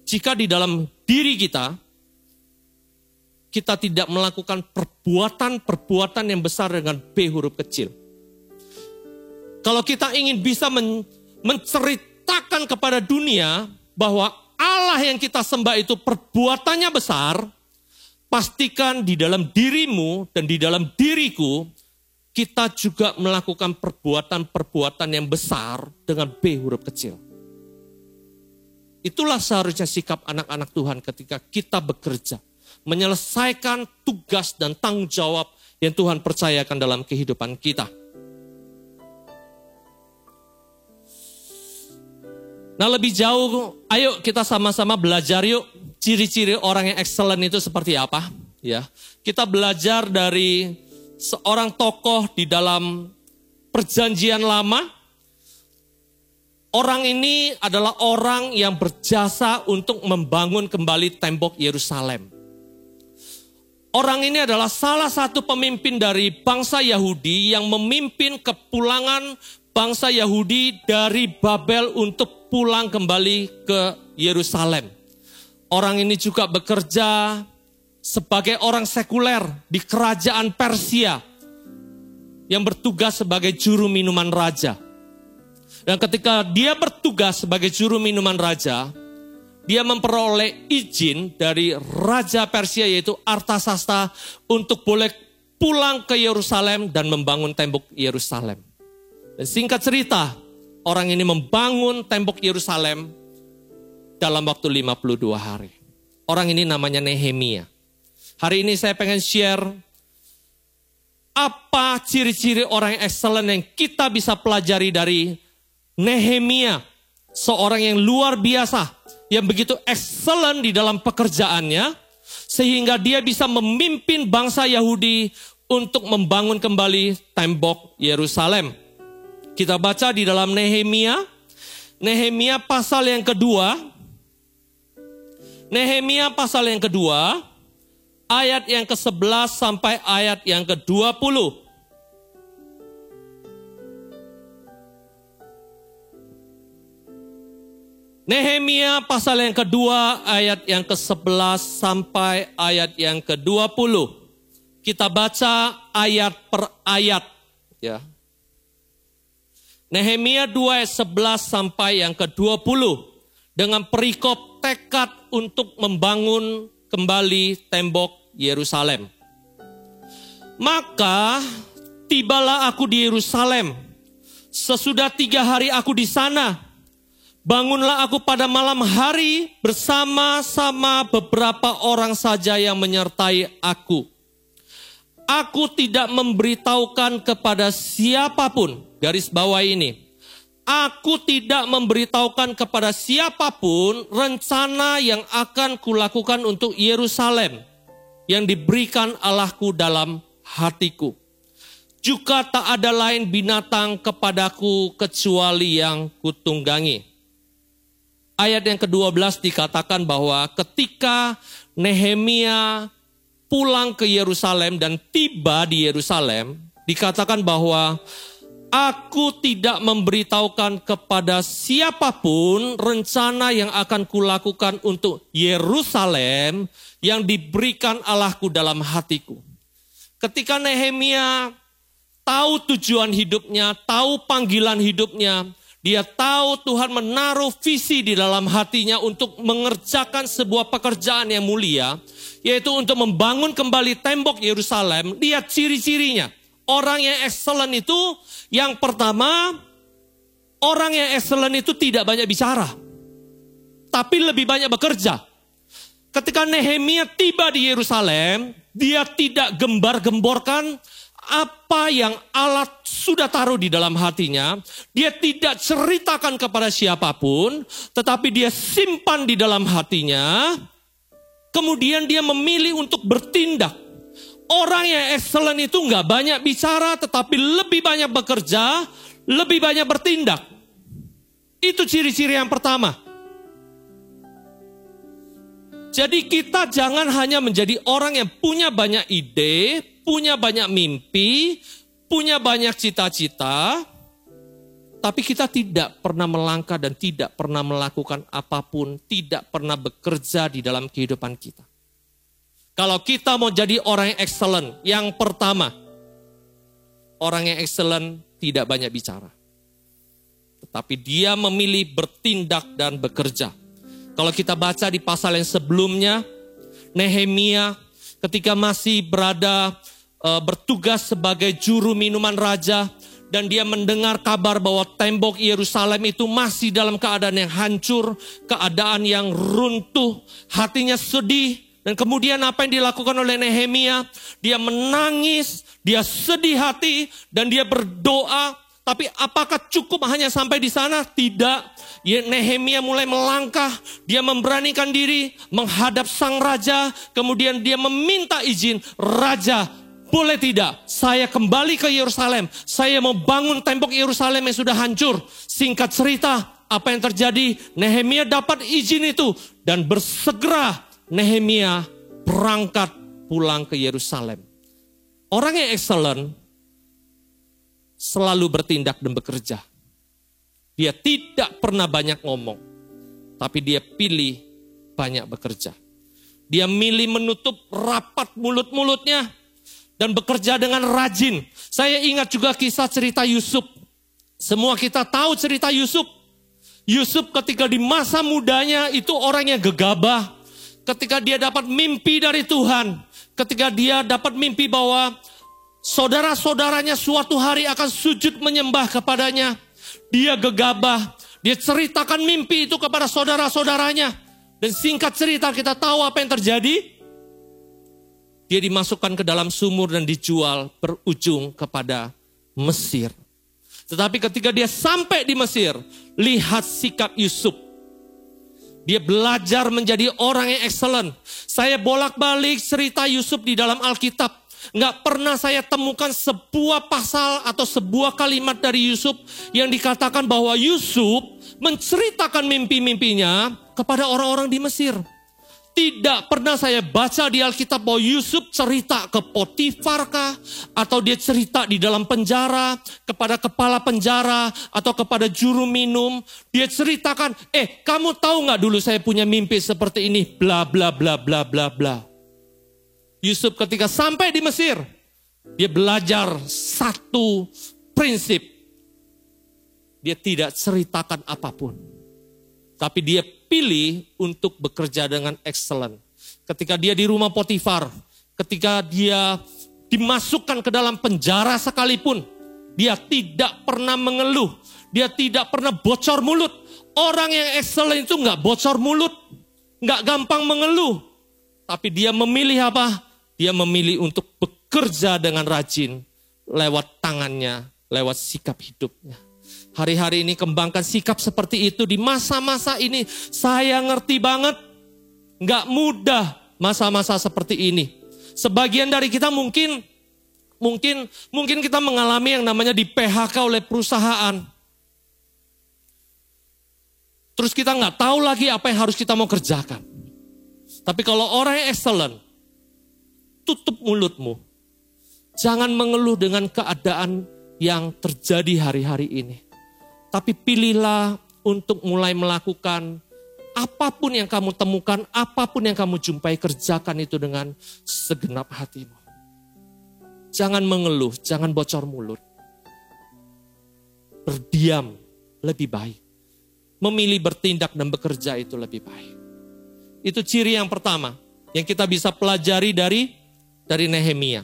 jika di dalam diri kita tidak melakukan perbuatan-perbuatan yang besar dengan B huruf kecil. Kalau kita ingin bisa menceritakan kepada dunia bahwa Allah yang kita sembah itu perbuatannya besar, pastikan di dalam dirimu dan di dalam diriku, kita juga melakukan perbuatan-perbuatan yang besar dengan B huruf kecil. Itulah seharusnya sikap anak-anak Tuhan ketika kita bekerja. Menyelesaikan tugas dan tanggung jawab yang Tuhan percayakan dalam kehidupan kita. Nah lebih jauh, ayo kita sama-sama belajar yuk. Ciri-ciri orang yang excellent itu seperti apa? Ya, kita belajar dari seorang tokoh di dalam Perjanjian Lama. Orang ini adalah orang yang berjasa untuk membangun kembali tembok Yerusalem. Orang ini adalah salah satu pemimpin dari bangsa Yahudi yang memimpin kepulangan bangsa Yahudi dari Babel untuk pulang kembali ke Yerusalem. Orang ini juga bekerja sebagai orang sekuler di kerajaan Persia yang bertugas sebagai juru minuman raja. Dan ketika dia bertugas sebagai juru minuman raja, dia memperoleh izin dari Raja Persia yaitu Artasasta untuk boleh pulang ke Yerusalem dan membangun tembok Yerusalem. Dan singkat cerita, orang ini membangun tembok Yerusalem dalam waktu 52 hari. Orang ini namanya Nehemia. Hari ini saya pengen share apa ciri-ciri orang yang excellent yang kita bisa pelajari dari Nehemia. Seorang yang luar biasa, yang begitu excellent di dalam pekerjaannya, sehingga dia bisa memimpin bangsa Yahudi untuk membangun kembali tembok Yerusalem. Kita baca di dalam Nehemia pasal yang kedua. Nehemia pasal yang kedua, ayat yang ke-11 sampai ayat yang ke-20. Nehemia pasal yang kedua, ayat yang ke-11 sampai ayat yang ke-20. Kita baca ayat per ayat. Ya. Nehemia 2 ayat 11 sampai yang ke-20. Dengan perikop tekad untuk membangun kembali tembok Yerusalem. Maka tibalah aku di Yerusalem. Sesudah 3 hari aku di sana. Bangunlah aku pada malam hari bersama-sama beberapa orang saja yang menyertai aku. Aku tidak memberitahukan kepada siapapun, garis bawah ini. Aku tidak memberitahukan kepada siapapun rencana yang akan kulakukan untuk Yerusalem yang diberikan Allahku dalam hatiku. Juga tak ada lain binatang kepadaku kecuali yang kutunggangi. Ayat yang ke-12 dikatakan bahwa ketika Nehemia pulang ke Yerusalem dan tiba di Yerusalem, dikatakan bahwa aku tidak memberitahukan kepada siapapun rencana yang akan kulakukan untuk Yerusalem yang diberikan Allahku dalam hatiku. Ketika Nehemia tahu tujuan hidupnya, tahu panggilan hidupnya, dia tahu Tuhan menaruh visi di dalam hatinya untuk mengerjakan sebuah pekerjaan yang mulia, yaitu untuk membangun kembali tembok Yerusalem. Lihat ciri-cirinya. Orang yang excellent itu, yang pertama, orang yang excellent itu tidak banyak bicara, tapi lebih banyak bekerja. Ketika Nehemia tiba di Yerusalem, dia tidak gembar-gemborkan apa yang Allah sudah taruh di dalam hatinya. Dia tidak ceritakan kepada siapapun, tetapi dia simpan di dalam hatinya. Kemudian dia memilih untuk bertindak. Orang yang excellent itu nggak banyak bicara, tetapi lebih banyak bekerja, lebih banyak bertindak. Itu ciri-ciri yang pertama. Jadi kita jangan hanya menjadi orang yang punya banyak ide, punya banyak mimpi, punya banyak cita-cita, tapi kita tidak pernah melangkah dan tidak pernah melakukan apapun, tidak pernah bekerja di dalam kehidupan kita. Kalau kita mau jadi orang yang excellent, yang pertama, orang yang excellent tidak banyak bicara. Tetapi dia memilih bertindak dan bekerja. Kalau kita baca di pasal yang sebelumnya, Nehemia ketika masih bertugas sebagai juru minuman raja, dan dia mendengar kabar bahwa tembok Yerusalem itu masih dalam keadaan yang hancur, keadaan yang runtuh, hatinya sedih. Dan kemudian apa yang dilakukan oleh Nehemia? Dia menangis, dia sedih hati, dan dia berdoa. Tapi apakah cukup hanya sampai di sana? Tidak. Nehemia mulai melangkah, dia memberanikan diri menghadap sang raja, kemudian dia meminta izin, "Raja, boleh tidak saya kembali ke Yerusalem? Saya mau bangun tembok Yerusalem yang sudah hancur." Singkat cerita, apa yang terjadi? Nehemia dapat izin itu dan bersegera Nehemia berangkat pulang ke Yerusalem. Orang yang excellent selalu bertindak dan bekerja. Dia tidak pernah banyak ngomong, tapi dia pilih banyak bekerja. Dia milih menutup rapat mulut-mulutnya dan bekerja dengan rajin. Saya ingat juga kisah cerita Yusuf. Semua kita tahu cerita Yusuf. Yusuf ketika di masa mudanya itu orang yang gegabah. Ketika dia dapat mimpi dari Tuhan. Ketika dia dapat mimpi bahwa saudara-saudaranya suatu hari akan sujud menyembah kepadanya. Dia gegabah. Dia ceritakan mimpi itu kepada saudara-saudaranya. Dan singkat cerita kita tahu apa yang terjadi. Dia dimasukkan ke dalam sumur dan dijual berujung kepada Mesir. Tetapi ketika dia sampai di Mesir, lihat sikap Yusuf. Dia belajar menjadi orang yang excellent. Saya bolak-balik cerita Yusuf di dalam Alkitab. Nggak pernah saya temukan sebuah pasal atau sebuah kalimat dari Yusuf yang dikatakan bahwa Yusuf menceritakan mimpi-mimpinya kepada orang-orang di Mesir. Tidak pernah saya baca di Alkitab bahwa Yusuf cerita ke Potifar kah? Atau dia cerita di dalam penjara, kepada kepala penjara, atau kepada juru minum. Dia ceritakan, kamu tahu gak dulu saya punya mimpi seperti ini? Bla bla bla bla bla bla. Yusuf ketika sampai di Mesir, dia belajar satu prinsip. Dia tidak ceritakan apapun. Tapi dia pilih untuk bekerja dengan excellent. Ketika dia di rumah Potifar, ketika dia dimasukkan ke dalam penjara sekalipun, dia tidak pernah mengeluh, dia tidak pernah bocor mulut. Orang yang excellent itu nggak bocor mulut, nggak gampang mengeluh. Tapi dia memilih apa? Dia memilih untuk bekerja dengan rajin lewat tangannya, lewat sikap hidupnya. Hari-hari ini kembangkan sikap seperti itu di masa-masa ini. Saya ngerti banget, nggak mudah masa-masa seperti ini. Sebagian dari kita mungkin kita mengalami yang namanya di PHK oleh perusahaan. Terus kita nggak tahu lagi apa yang harus kita mau kerjakan. Tapi kalau orang yang excellent, tutup mulutmu. Jangan mengeluh dengan keadaan yang terjadi hari-hari ini. Tapi pilihlah untuk mulai melakukan apapun yang kamu temukan, apapun yang kamu jumpai, kerjakan itu dengan segenap hatimu. Jangan mengeluh, jangan bocor mulut. Berdiam lebih baik. Memilih bertindak dan bekerja itu lebih baik. Itu ciri yang pertama yang kita bisa pelajari dari Nehemia.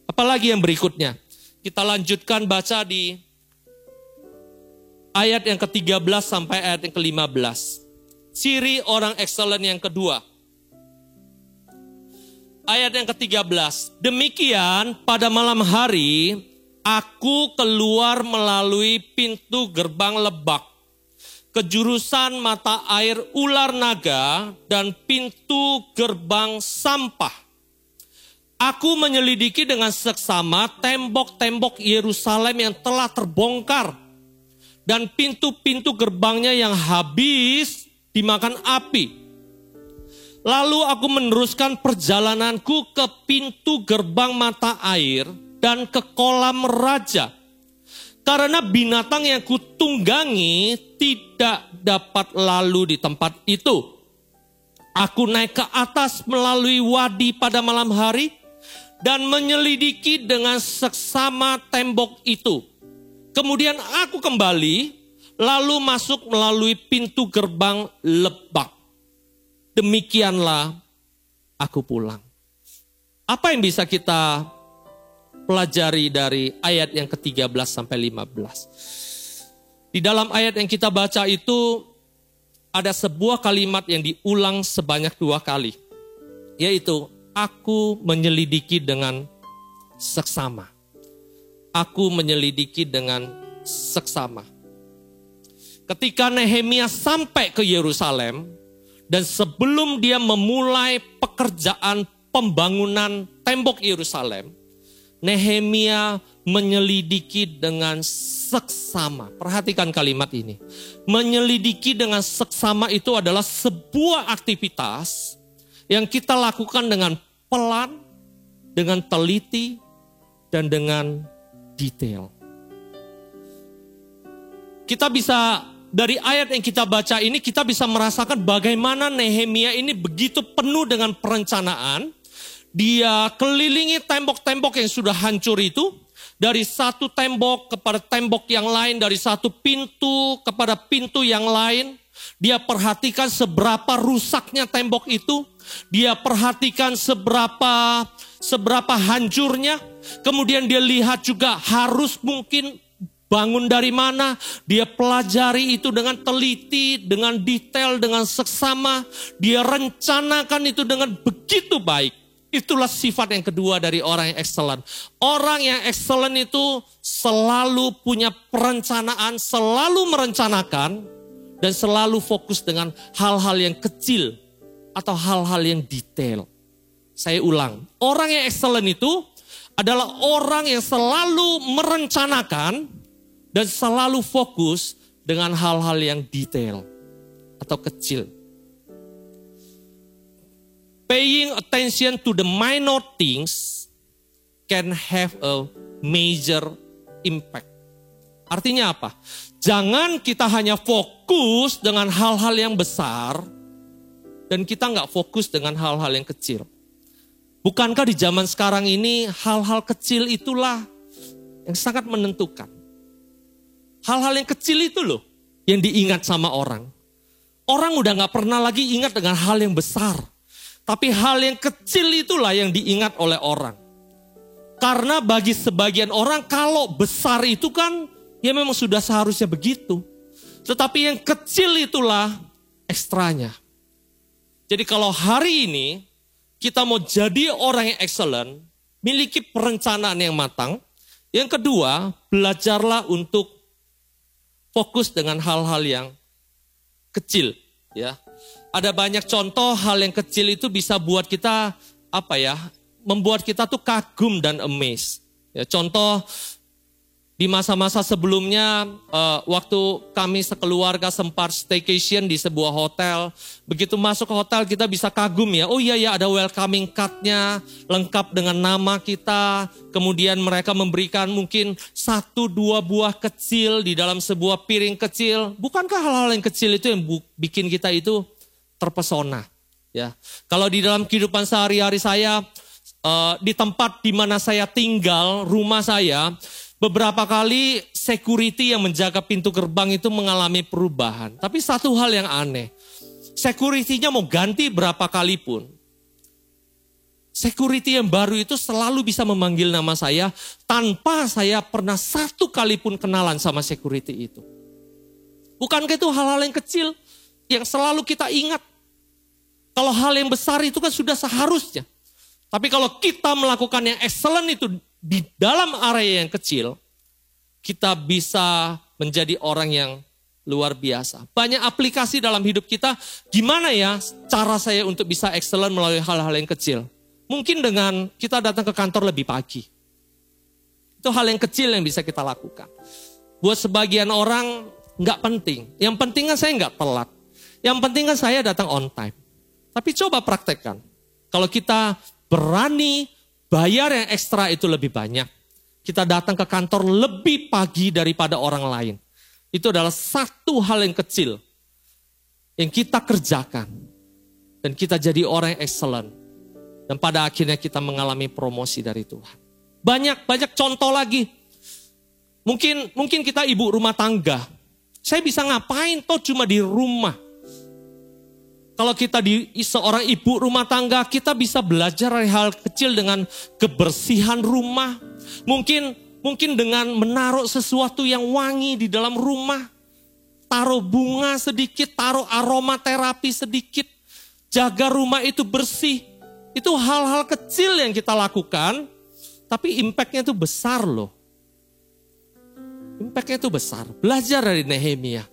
Apalagi yang berikutnya? Kita lanjutkan baca di ayat yang ke-13 sampai ayat yang ke-15. Ciri orang excellent yang kedua. Ayat yang ke-13. Demikian pada malam hari aku keluar melalui pintu gerbang Lebak ke jurusan mata air Ular Naga dan pintu gerbang Sampah. Aku menyelidiki dengan seksama tembok-tembok Yerusalem yang telah terbongkar dan pintu-pintu gerbangnya yang habis dimakan api. Lalu aku meneruskan perjalananku ke pintu gerbang mata air dan ke kolam raja. Karena binatang yang kutunggangi tidak dapat lalu di tempat itu. Aku naik ke atas melalui wadi pada malam hari dan menyelidiki dengan seksama tembok itu. Kemudian aku kembali, lalu masuk melalui pintu gerbang Lebak. Demikianlah aku pulang. Apa yang bisa kita pelajari dari ayat yang ke-13 sampai 15? Di dalam ayat yang kita baca itu ada sebuah kalimat yang diulang sebanyak 2 kali. Yaitu, aku menyelidiki dengan seksama. Aku menyelidiki dengan seksama. Ketika Nehemia sampai ke Yerusalem dan sebelum dia memulai pekerjaan pembangunan tembok Yerusalem, Nehemia menyelidiki dengan seksama. Perhatikan kalimat ini. Menyelidiki dengan seksama itu adalah sebuah aktivitas yang kita lakukan dengan pelan, dengan teliti, dan dengan detail. Kita bisa, dari ayat yang kita baca ini, kita bisa merasakan bagaimana Nehemia ini begitu penuh dengan perencanaan. Dia kelilingi tembok-tembok yang sudah hancur itu. Dari satu tembok kepada tembok yang lain, dari satu pintu kepada pintu yang lain. Dia perhatikan seberapa rusaknya tembok itu. Dia perhatikan seberapa hancurnya. Kemudian dia lihat juga harus mungkin bangun dari mana. Dia pelajari itu dengan teliti, dengan detail, dengan seksama. Dia rencanakan itu dengan begitu baik. Itulah sifat yang kedua dari orang yang excellent. Orang yang excellent itu selalu punya perencanaan, selalu merencanakan, dan selalu fokus dengan hal-hal yang kecil atau hal-hal yang detail. Saya ulang, orang yang excellent itu adalah orang yang selalu merencanakan dan selalu fokus dengan hal-hal yang detail atau kecil. Paying attention to the minor things can have a major impact. Artinya apa? Jangan kita hanya fokus dengan hal-hal yang besar dan kita nggak fokus dengan hal-hal yang kecil. Bukankah di zaman sekarang ini hal-hal kecil itulah yang sangat menentukan. Hal-hal yang kecil itu loh yang diingat sama orang. Orang udah gak pernah lagi ingat dengan hal yang besar. Tapi hal yang kecil itulah yang diingat oleh orang. Karena bagi sebagian orang kalau besar itu kan ya memang sudah seharusnya begitu. Tetapi yang kecil itulah ekstranya. Jadi kalau hari ini kita mau jadi orang yang excellent, miliki perencanaan yang matang. Yang kedua, belajarlah untuk fokus dengan hal-hal yang kecil, ya. Ada banyak contoh hal yang kecil itu bisa buat kita membuat kita tuh kagum dan amazed. Ya, contoh di masa-masa sebelumnya waktu kami sekeluarga sempat staycation di sebuah hotel. Begitu masuk ke hotel kita bisa kagum ya. Oh iya ya ada welcoming card-nya lengkap dengan nama kita. Kemudian mereka memberikan mungkin 1-2 buah kecil di dalam sebuah piring kecil. Bukankah hal-hal yang kecil itu yang bikin kita itu terpesona? Ya, kalau di dalam kehidupan sehari-hari saya di tempat di mana saya tinggal, rumah saya, beberapa kali security yang menjaga pintu gerbang itu mengalami perubahan. Tapi satu hal yang aneh, security-nya mau ganti berapa kali pun, security yang baru itu selalu bisa memanggil nama saya tanpa saya pernah satu kali pun kenalan sama security itu. Bukankah itu hal-hal yang kecil yang selalu kita ingat? Kalau hal yang besar itu kan sudah seharusnya. Tapi kalau kita melakukan yang excellent itu di dalam area yang kecil, kita bisa menjadi orang yang luar biasa. Banyak aplikasi dalam hidup kita, gimana ya cara saya untuk bisa excellent melalui hal-hal yang kecil. Mungkin dengan kita datang ke kantor lebih pagi. Itu hal yang kecil yang bisa kita lakukan. Buat sebagian orang nggak penting. Yang penting kan saya nggak telat. Yang penting kan saya datang on time. Tapi coba praktekkan. Kalau kita berani bayar yang ekstra itu lebih banyak. Kita datang ke kantor lebih pagi daripada orang lain. Itu adalah satu hal yang kecil yang kita kerjakan. Dan kita jadi orang yang excellent. Dan pada akhirnya kita mengalami promosi dari Tuhan. Banyak contoh lagi. Mungkin kita ibu rumah tangga. Saya bisa ngapain toh cuma di rumah. Kalau kita seorang ibu rumah tangga, kita bisa belajar hal kecil dengan kebersihan rumah. Mungkin dengan menaruh sesuatu yang wangi di dalam rumah. Taruh bunga sedikit, taruh aromaterapi sedikit. Jaga rumah itu bersih. Itu hal-hal kecil yang kita lakukan, tapi impact-nya itu besar loh. Impact-nya itu besar. Belajar dari Nehemia.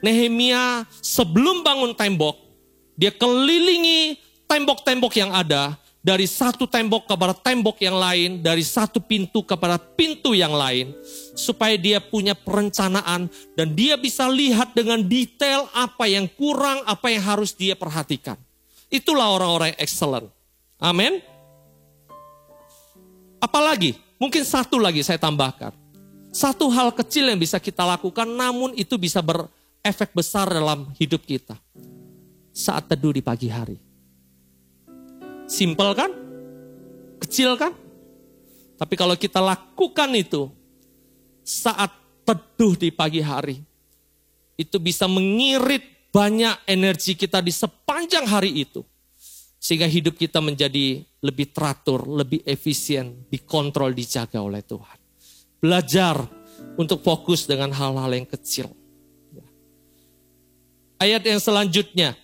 Nehemia sebelum bangun tembok, dia kelilingi tembok-tembok yang ada. Dari satu tembok kepada tembok yang lain, dari satu pintu kepada pintu yang lain. Supaya dia punya perencanaan dan dia bisa lihat dengan detail apa yang kurang, apa yang harus dia perhatikan. Itulah orang-orang yang excellent. Amin. Apalagi, mungkin satu lagi saya tambahkan. Satu hal kecil yang bisa kita lakukan namun itu bisa berefek besar dalam hidup kita. Saat teduh di pagi hari. Simple kan? Kecil kan? Tapi kalau kita lakukan itu saat teduh di pagi hari, itu bisa mengirit banyak energi kita di sepanjang hari itu. Sehingga hidup kita menjadi lebih teratur, lebih efisien, dikontrol, dijaga oleh Tuhan. Belajar untuk fokus dengan hal-hal yang kecil. Ayat yang selanjutnya.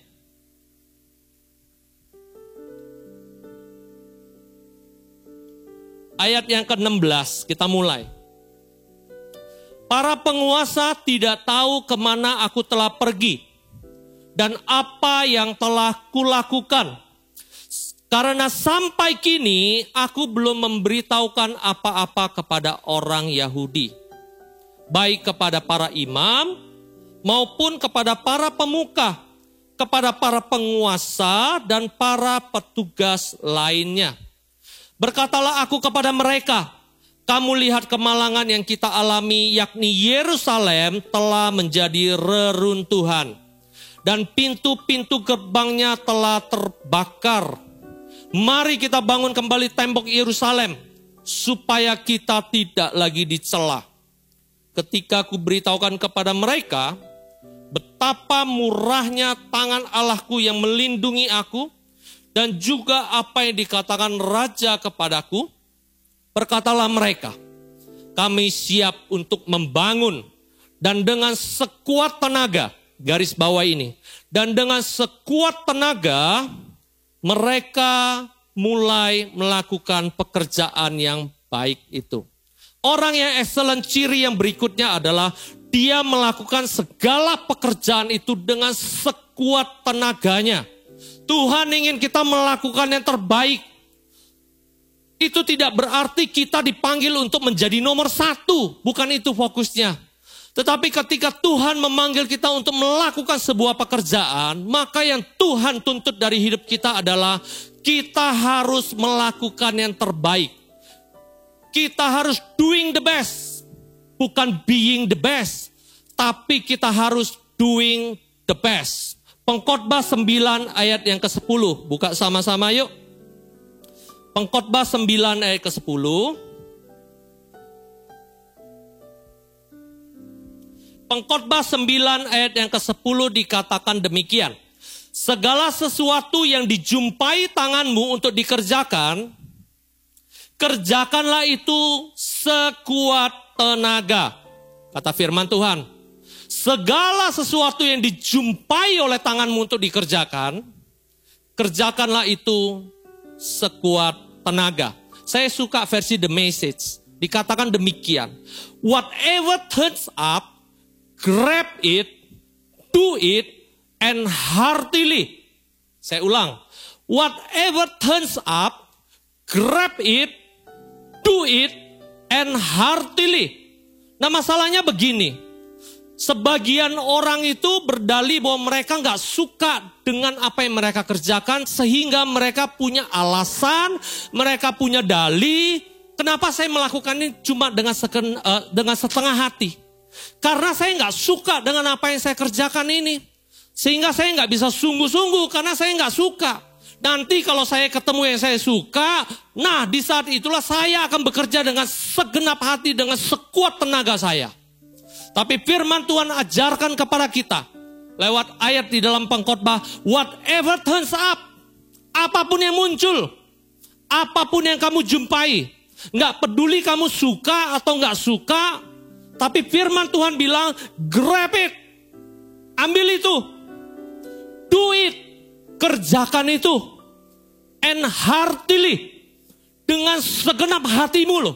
Ayat yang ke-16, kita mulai. Para penguasa tidak tahu kemana aku telah pergi dan apa yang telah kulakukan. Karena sampai kini aku belum memberitahukan apa-apa kepada orang Yahudi. Baik kepada para imam maupun kepada para pemuka, kepada para penguasa dan para petugas lainnya. Berkatalah aku kepada mereka, kamu lihat kemalangan yang kita alami, yakni Yerusalem telah menjadi reruntuhan. Dan pintu-pintu gerbangnya telah terbakar. Mari kita bangun kembali tembok Yerusalem, supaya kita tidak lagi dicela. Ketika aku beritahukan kepada mereka, betapa murahnya tangan Allahku yang melindungi aku, dan juga apa yang dikatakan raja kepadaku, berkatalah mereka, kami siap untuk membangun dan dengan sekuat tenaga, garis bawah ini, dan dengan sekuat tenaga mereka mulai melakukan pekerjaan yang baik itu. Orang yang excellent, ciri yang berikutnya adalah dia melakukan segala pekerjaan itu dengan sekuat tenaganya. Tuhan ingin kita melakukan yang terbaik. Itu tidak berarti kita dipanggil untuk menjadi nomor satu. Bukan itu fokusnya. Tetapi ketika Tuhan memanggil kita untuk melakukan sebuah pekerjaan, maka yang Tuhan tuntut dari hidup kita adalah kita harus melakukan yang terbaik. Kita harus doing the best. Bukan being the best. Tapi kita harus doing the best. Pengkhotbah 9 ayat yang ke-10. Buka sama-sama yuk. Pengkhotbah 9 ayat ke-10. Pengkhotbah 9 ayat yang ke-10 dikatakan demikian. Segala sesuatu yang dijumpai tanganmu untuk dikerjakan, kerjakanlah itu sekuat tenaga. Kata firman Tuhan. Segala sesuatu yang dijumpai oleh tanganmu untuk dikerjakan, kerjakanlah itu sekuat tenaga. Saya suka versi The Message. Dikatakan demikian. Whatever turns up, grab it, do it, and heartily. Saya ulang. Whatever turns up, grab it, do it, and heartily. Nah masalahnya begini. Sebagian orang itu berdalih bahwa mereka nggak suka dengan apa yang mereka kerjakan. Sehingga mereka punya alasan, mereka punya dalih. Kenapa saya melakukan ini cuma dengan setengah hati. Karena saya nggak suka dengan apa yang saya kerjakan ini. Sehingga saya nggak bisa sungguh-sungguh karena saya nggak suka. Nanti kalau saya ketemu yang saya suka, nah di saat itulah saya akan bekerja dengan segenap hati, dengan sekuat tenaga saya. Tapi firman Tuhan ajarkan kepada kita lewat ayat di dalam pengkhotbah, whatever turns up, apapun yang muncul, apapun yang kamu jumpai, nggak peduli kamu suka atau nggak suka, tapi firman Tuhan bilang, grab it, ambil itu, do it, kerjakan itu, and heartily, dengan segenap hatimu loh,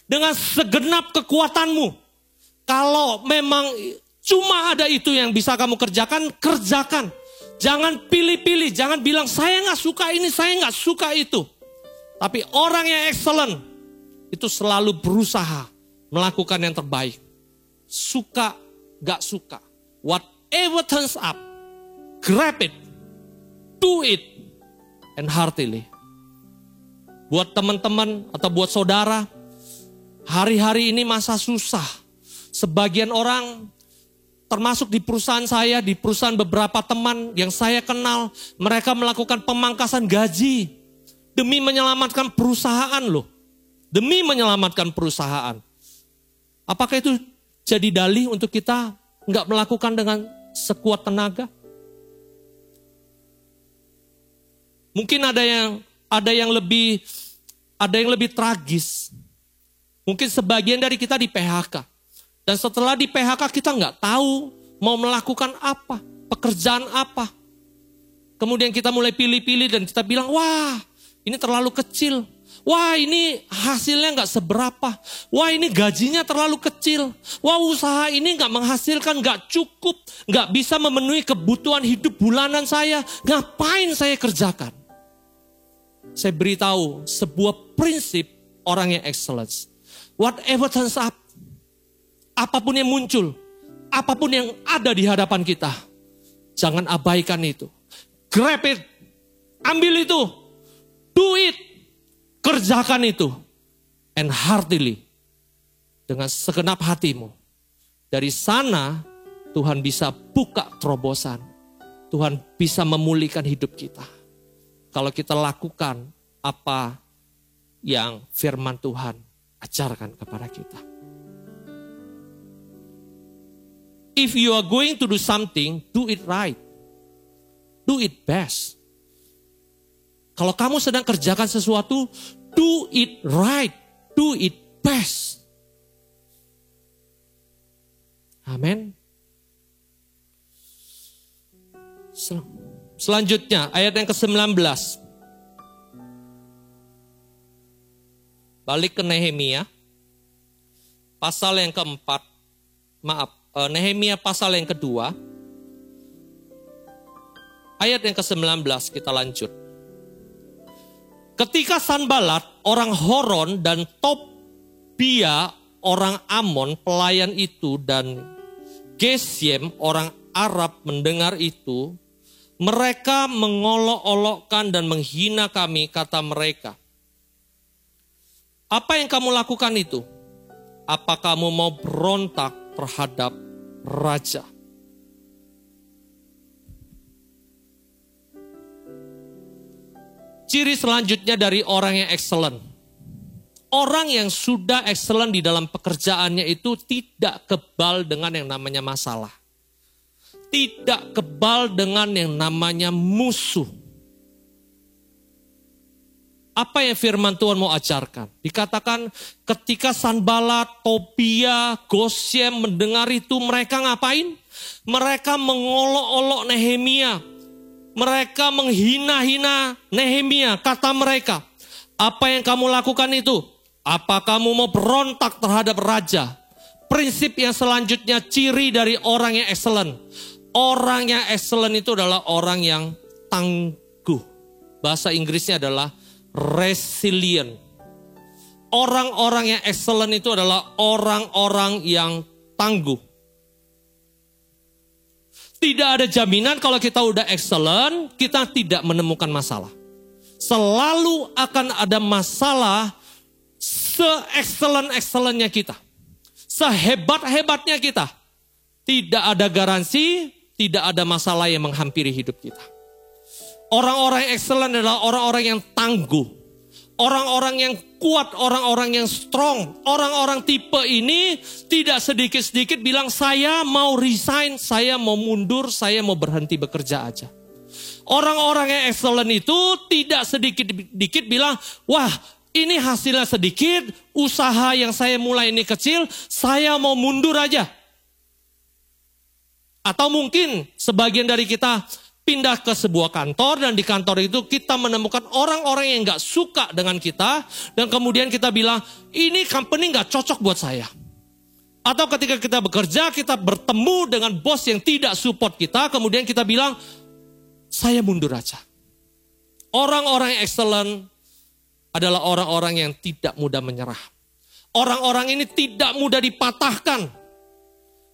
dengan segenap kekuatanmu. Kalau memang cuma ada itu yang bisa kamu kerjakan, kerjakan. Jangan pilih-pilih, jangan bilang saya nggak suka ini, saya nggak suka itu. Tapi orang yang excellent itu selalu berusaha melakukan yang terbaik. Suka, nggak suka. Whatever turns up, grab it, do it, and heartily. Buat teman-teman atau buat saudara, hari-hari ini masa susah. Sebagian orang, termasuk di perusahaan saya, di perusahaan beberapa teman yang saya kenal, mereka melakukan pemangkasan gaji demi menyelamatkan perusahaan loh. Demi menyelamatkan perusahaan. Apakah itu jadi dalih untuk kita nggak melakukan dengan sekuat tenaga? Mungkin ada yang lebih tragis. Mungkin sebagian dari kita di PHK. Dan setelah di PHK kita nggak tahu mau melakukan apa, pekerjaan apa. Kemudian kita mulai pilih-pilih dan kita bilang, wah ini terlalu kecil. Wah ini hasilnya nggak seberapa. Wah ini gajinya terlalu kecil. Wah usaha ini nggak menghasilkan, nggak cukup. Nggak bisa memenuhi kebutuhan hidup bulanan saya. Ngapain saya kerjakan? Saya beritahu sebuah prinsip orang yang excellence. Whatever turns up. Apapun yang muncul, apapun yang ada di hadapan kita, jangan abaikan itu. Grab it, ambil itu, do it, kerjakan itu, and heartily, dengan segenap hatimu. Dari sana Tuhan bisa buka terobosan, Tuhan bisa memulihkan hidup kita. Kalau kita lakukan apa yang firman Tuhan ajarkan kepada kita. If you are going to do something, do it right. Do it best. Kalau kamu sedang kerjakan sesuatu, do it right. Do it best. Amin. Selanjutnya, ayat yang ke-19. Balik ke Nehemia. Pasal yang keempat. Nehemia pasal yang kedua, ayat yang ke-19 kita lanjut. Ketika Sanbalat orang Horon dan Tobia orang Amon pelayan itu dan Gesem orang Arab mendengar itu, mereka mengolok-olokkan dan menghina kami, kata mereka. Apa yang kamu lakukan itu? Apa kamu mau berontak terhadap raja? Ciri selanjutnya dari orang yang excellent. Orang yang sudah excellent di dalam pekerjaannya itu tidak kebal dengan yang namanya masalah. Tidak kebal dengan yang namanya musuh. Apa yang firman Tuhan mau ajarkan? Dikatakan ketika Sanbalat, Tobia, Gesem mendengar itu, mereka ngapain? Mereka mengolok-olok Nehemia. Mereka menghina-hina Nehemia. Kata mereka, apa yang kamu lakukan itu? Apa kamu mau berontak terhadap raja? Prinsip yang selanjutnya, ciri dari orang yang excellent. Orang yang excellent itu adalah orang yang tangguh. Bahasa Inggrisnya adalah resilient. Orang-orang yang excellent itu adalah orang-orang yang tangguh. Tidak ada jaminan kalau kita udah excellent, kita tidak menemukan masalah. Selalu akan ada masalah se-excellent-excellentnya kita. Sehebat-hebatnya kita. Tidak ada garansi, tidak ada masalah yang menghampiri hidup kita. Orang-orang yang excellent adalah orang-orang yang tangguh. Orang-orang yang kuat, orang-orang yang strong. Orang-orang tipe ini tidak sedikit-sedikit bilang saya mau resign, saya mau mundur, saya mau berhenti bekerja aja. Orang-orang yang excellent itu tidak sedikit-sedikit bilang, wah ini hasilnya sedikit, usaha yang saya mulai ini kecil, saya mau mundur aja. Atau mungkin sebagian dari kita pindah ke sebuah kantor dan di kantor itu kita menemukan orang-orang yang gak suka dengan kita. Dan kemudian kita bilang, ini company gak cocok buat saya. Atau ketika kita bekerja, kita bertemu dengan bos yang tidak support kita, kemudian kita bilang, saya mundur aja. Orang-orang yang excellent adalah orang-orang yang tidak mudah menyerah. Orang-orang ini tidak mudah dipatahkan.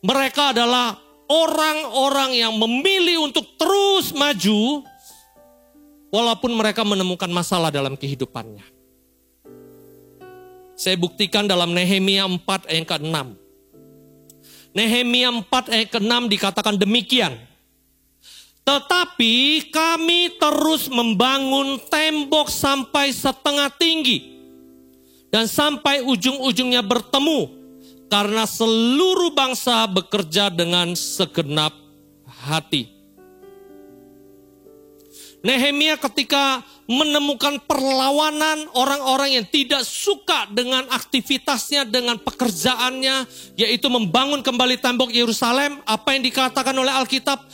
Mereka adalah orang-orang yang memilih untuk terus maju, walaupun mereka menemukan masalah dalam kehidupannya. Saya buktikan dalam Nehemia 4 ayat ke-6. Nehemia 4 ayat ke-6 dikatakan demikian. Tetapi kami terus membangun tembok sampai setengah tinggi. Dan sampai ujung-ujungnya bertemu. Karena seluruh bangsa bekerja dengan segenap hati. Nehemia ketika menemukan perlawanan orang-orang yang tidak suka dengan aktivitasnya, dengan pekerjaannya, yaitu membangun kembali tembok Yerusalem. Apa yang dikatakan oleh Alkitab?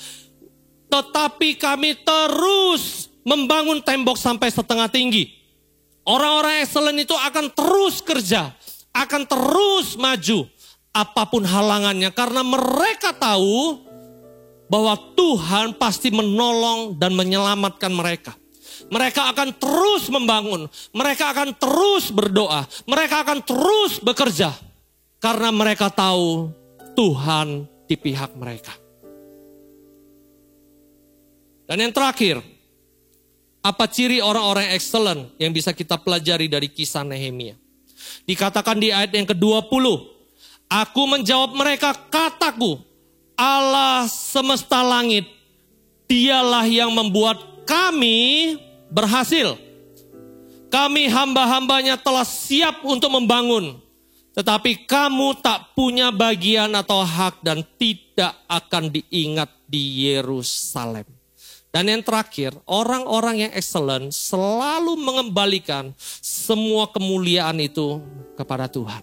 Tetapi kami terus membangun tembok sampai setengah tinggi. Orang-orang excellent itu akan terus kerja, akan terus maju, apapun halangannya. Karena mereka tahu bahwa Tuhan pasti menolong dan menyelamatkan mereka. Mereka akan terus membangun, mereka akan terus berdoa, mereka akan terus bekerja. Karena mereka tahu Tuhan di pihak mereka. Dan yang terakhir, apa ciri orang-orang excellent yang bisa kita pelajari dari kisah Nehemia? Dikatakan di ayat yang ke-20, aku menjawab mereka, kataku, Allah semesta langit, dialah yang membuat kami berhasil. Kami hamba-hambanya telah siap untuk membangun, tetapi kamu tak punya bagian atau hak dan tidak akan diingat di Yerusalem. Dan yang terakhir, orang-orang yang excellent selalu mengembalikan semua kemuliaan itu kepada Tuhan.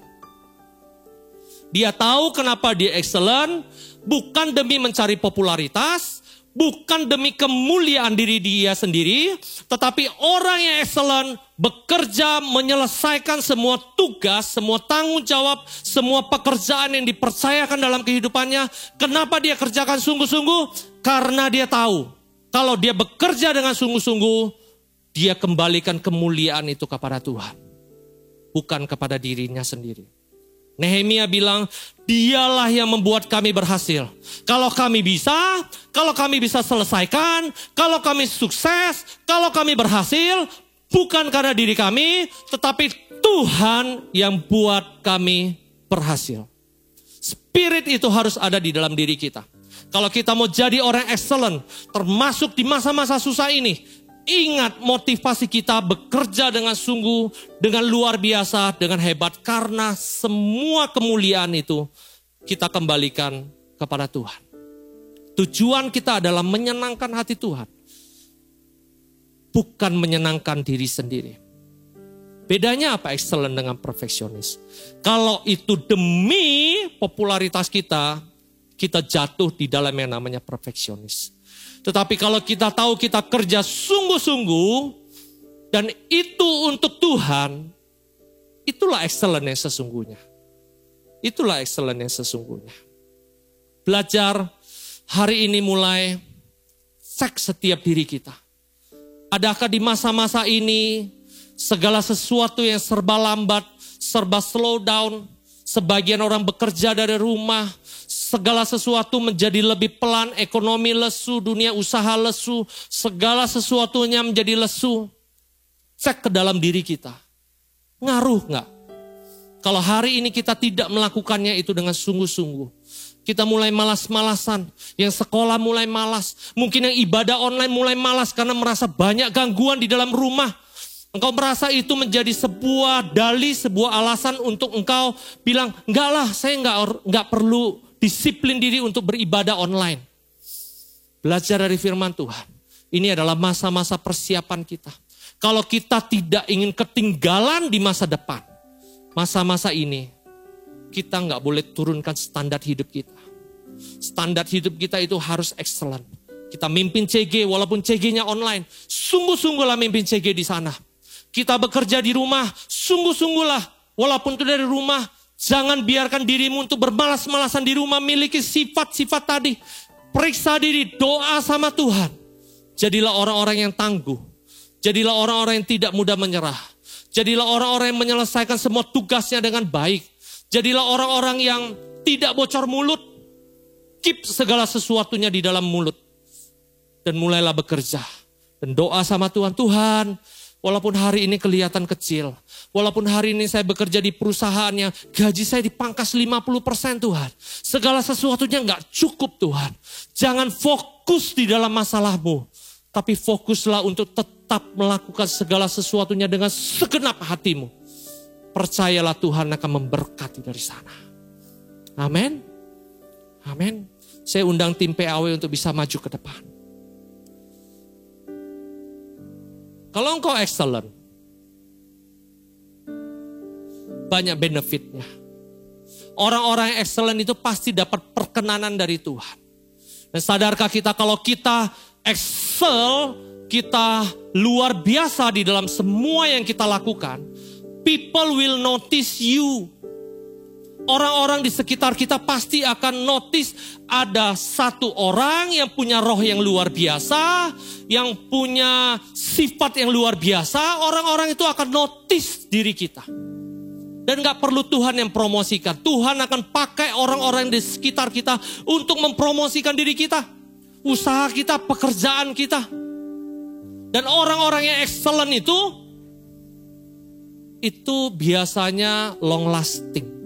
Dia tahu kenapa dia excellent, bukan demi mencari popularitas, bukan demi kemuliaan diri dia sendiri, tetapi orang yang excellent bekerja menyelesaikan semua tugas, semua tanggung jawab, semua pekerjaan yang dipercayakan dalam kehidupannya. Kenapa dia kerjakan sungguh-sungguh? Karena dia tahu kalau dia bekerja dengan sungguh-sungguh, dia kembalikan kemuliaan itu kepada Tuhan, bukan kepada dirinya sendiri. Nehemia bilang, dialah yang membuat kami berhasil. Kalau kami bisa selesaikan, kalau kami sukses, kalau kami berhasil, bukan karena diri kami, tetapi Tuhan yang buat kami berhasil. Spirit itu harus ada di dalam diri kita. Kalau kita mau jadi orang excellent, termasuk di masa-masa susah ini, ingat motivasi kita bekerja dengan sungguh, dengan luar biasa, dengan hebat. Karena semua kemuliaan itu kita kembalikan kepada Tuhan. Tujuan kita adalah menyenangkan hati Tuhan, bukan menyenangkan diri sendiri. Bedanya apa excellent dengan perfeksionis? Kalau itu demi popularitas kita jatuh di dalam yang namanya perfeksionis. Tetapi kalau kita tahu kita kerja sungguh-sungguh dan itu untuk Tuhan, itulah excellent yang sesungguhnya. Itulah excellent yang sesungguhnya. Belajar hari ini mulai cek setiap diri kita. Adakah di masa-masa ini segala sesuatu yang serba lambat, serba slow down, sebagian orang bekerja dari rumah, segala sesuatu menjadi lebih pelan, ekonomi lesu, dunia usaha lesu, segala sesuatunya menjadi lesu. Cek ke dalam diri kita. Ngaruh nggak? Kalau hari ini kita tidak melakukannya itu dengan sungguh-sungguh. Kita mulai malas-malasan. Yang sekolah mulai malas. Mungkin yang ibadah online mulai malas karena merasa banyak gangguan di dalam rumah. Engkau merasa itu menjadi sebuah dalih, sebuah alasan untuk engkau bilang, enggak lah, saya enggak perlu disiplin diri untuk beribadah online. Belajar dari firman Tuhan. Ini adalah masa-masa persiapan kita. Kalau kita tidak ingin ketinggalan di masa depan, masa-masa ini kita enggak boleh turunkan standar hidup kita. Standar hidup kita itu harus excellent. Kita mimpin CG walaupun CG-nya online. Sungguh-sungguhlah mimpin CG di sana. Kita bekerja di rumah, sungguh-sungguhlah. Walaupun itu dari rumah, Jangan biarkan dirimu untuk bermalas-malasan di rumah, miliki sifat-sifat tadi. Periksa diri, doa sama Tuhan. Jadilah orang-orang yang tangguh. Jadilah orang-orang yang tidak mudah menyerah. Jadilah orang-orang yang menyelesaikan semua tugasnya dengan baik. Jadilah orang-orang yang tidak bocor mulut. Keep segala sesuatunya di dalam mulut. Dan mulailah bekerja. Dan doa sama Tuhan. Tuhan, walaupun hari ini kelihatan kecil. Walaupun hari ini saya bekerja di perusahaan yang gaji saya dipangkas 50% Tuhan. Segala sesuatunya gak cukup Tuhan. Jangan fokus di dalam masalahmu. Tapi fokuslah untuk tetap melakukan segala sesuatunya dengan segenap hatimu. Percayalah Tuhan akan memberkati dari sana. Amin. Amin. Saya undang tim PAW untuk bisa maju ke depan. Kalau engkau excellent, banyak benefitnya. Orang-orang yang excellent itu pasti dapat perkenanan dari Tuhan. Dan sadarkah kita kalau kita excel, kita luar biasa di dalam semua yang kita lakukan, people will notice you. Orang-orang di sekitar kita pasti akan notice ada satu orang yang punya roh yang luar biasa, yang punya sifat yang luar biasa. Orang-orang itu akan notice diri kita. Dan gak perlu Tuhan yang promosikan. Tuhan akan pakai orang-orang di sekitar kita untuk mempromosikan diri kita. Usaha kita, pekerjaan kita. Dan orang-orang yang excellent itu biasanya long lasting.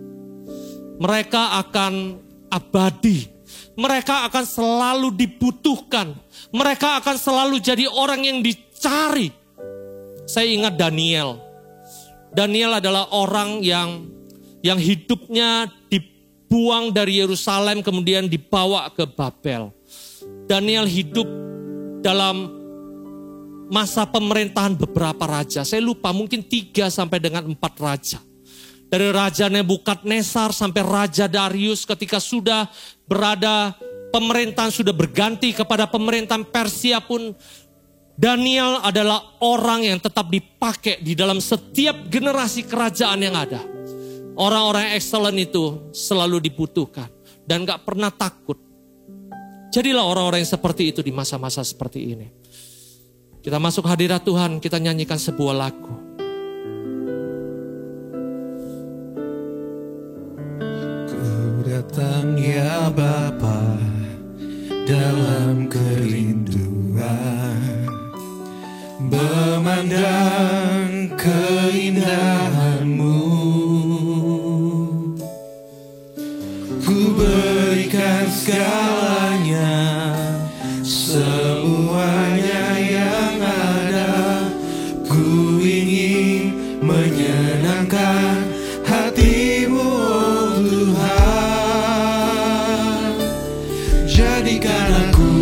Mereka akan abadi. Mereka akan selalu dibutuhkan. Mereka akan selalu jadi orang yang dicari. Saya ingat Daniel. Daniel adalah orang yang hidupnya dibuang dari Yerusalem kemudian dibawa ke Babel. Daniel hidup dalam masa pemerintahan beberapa raja. Saya lupa, mungkin 3 sampai dengan 4 raja. Dari Raja Nebukadnezar sampai Raja Darius, ketika sudah berada, pemerintahan sudah berganti kepada pemerintahan Persia pun, Daniel adalah orang yang tetap dipakai di dalam setiap generasi kerajaan yang ada. Orang-orang yang excellent itu selalu dibutuhkan dan gak pernah takut. Jadilah orang-orang yang seperti itu di masa-masa seperti ini. Kita masuk hadirat Tuhan, kita nyanyikan sebuah lagu. Datang ya Bapa dalam kerinduan, memandang keindahan-Mu. Ku berikan segalanya, semuanya yang ada. Ku ingin menyenangkan hati-Mu, oh Tuhan. Jadikan aku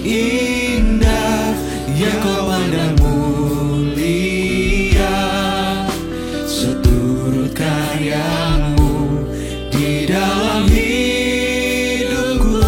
indah, yang Kau pandang mulia, seturut karya-Mu di dalam hidupku.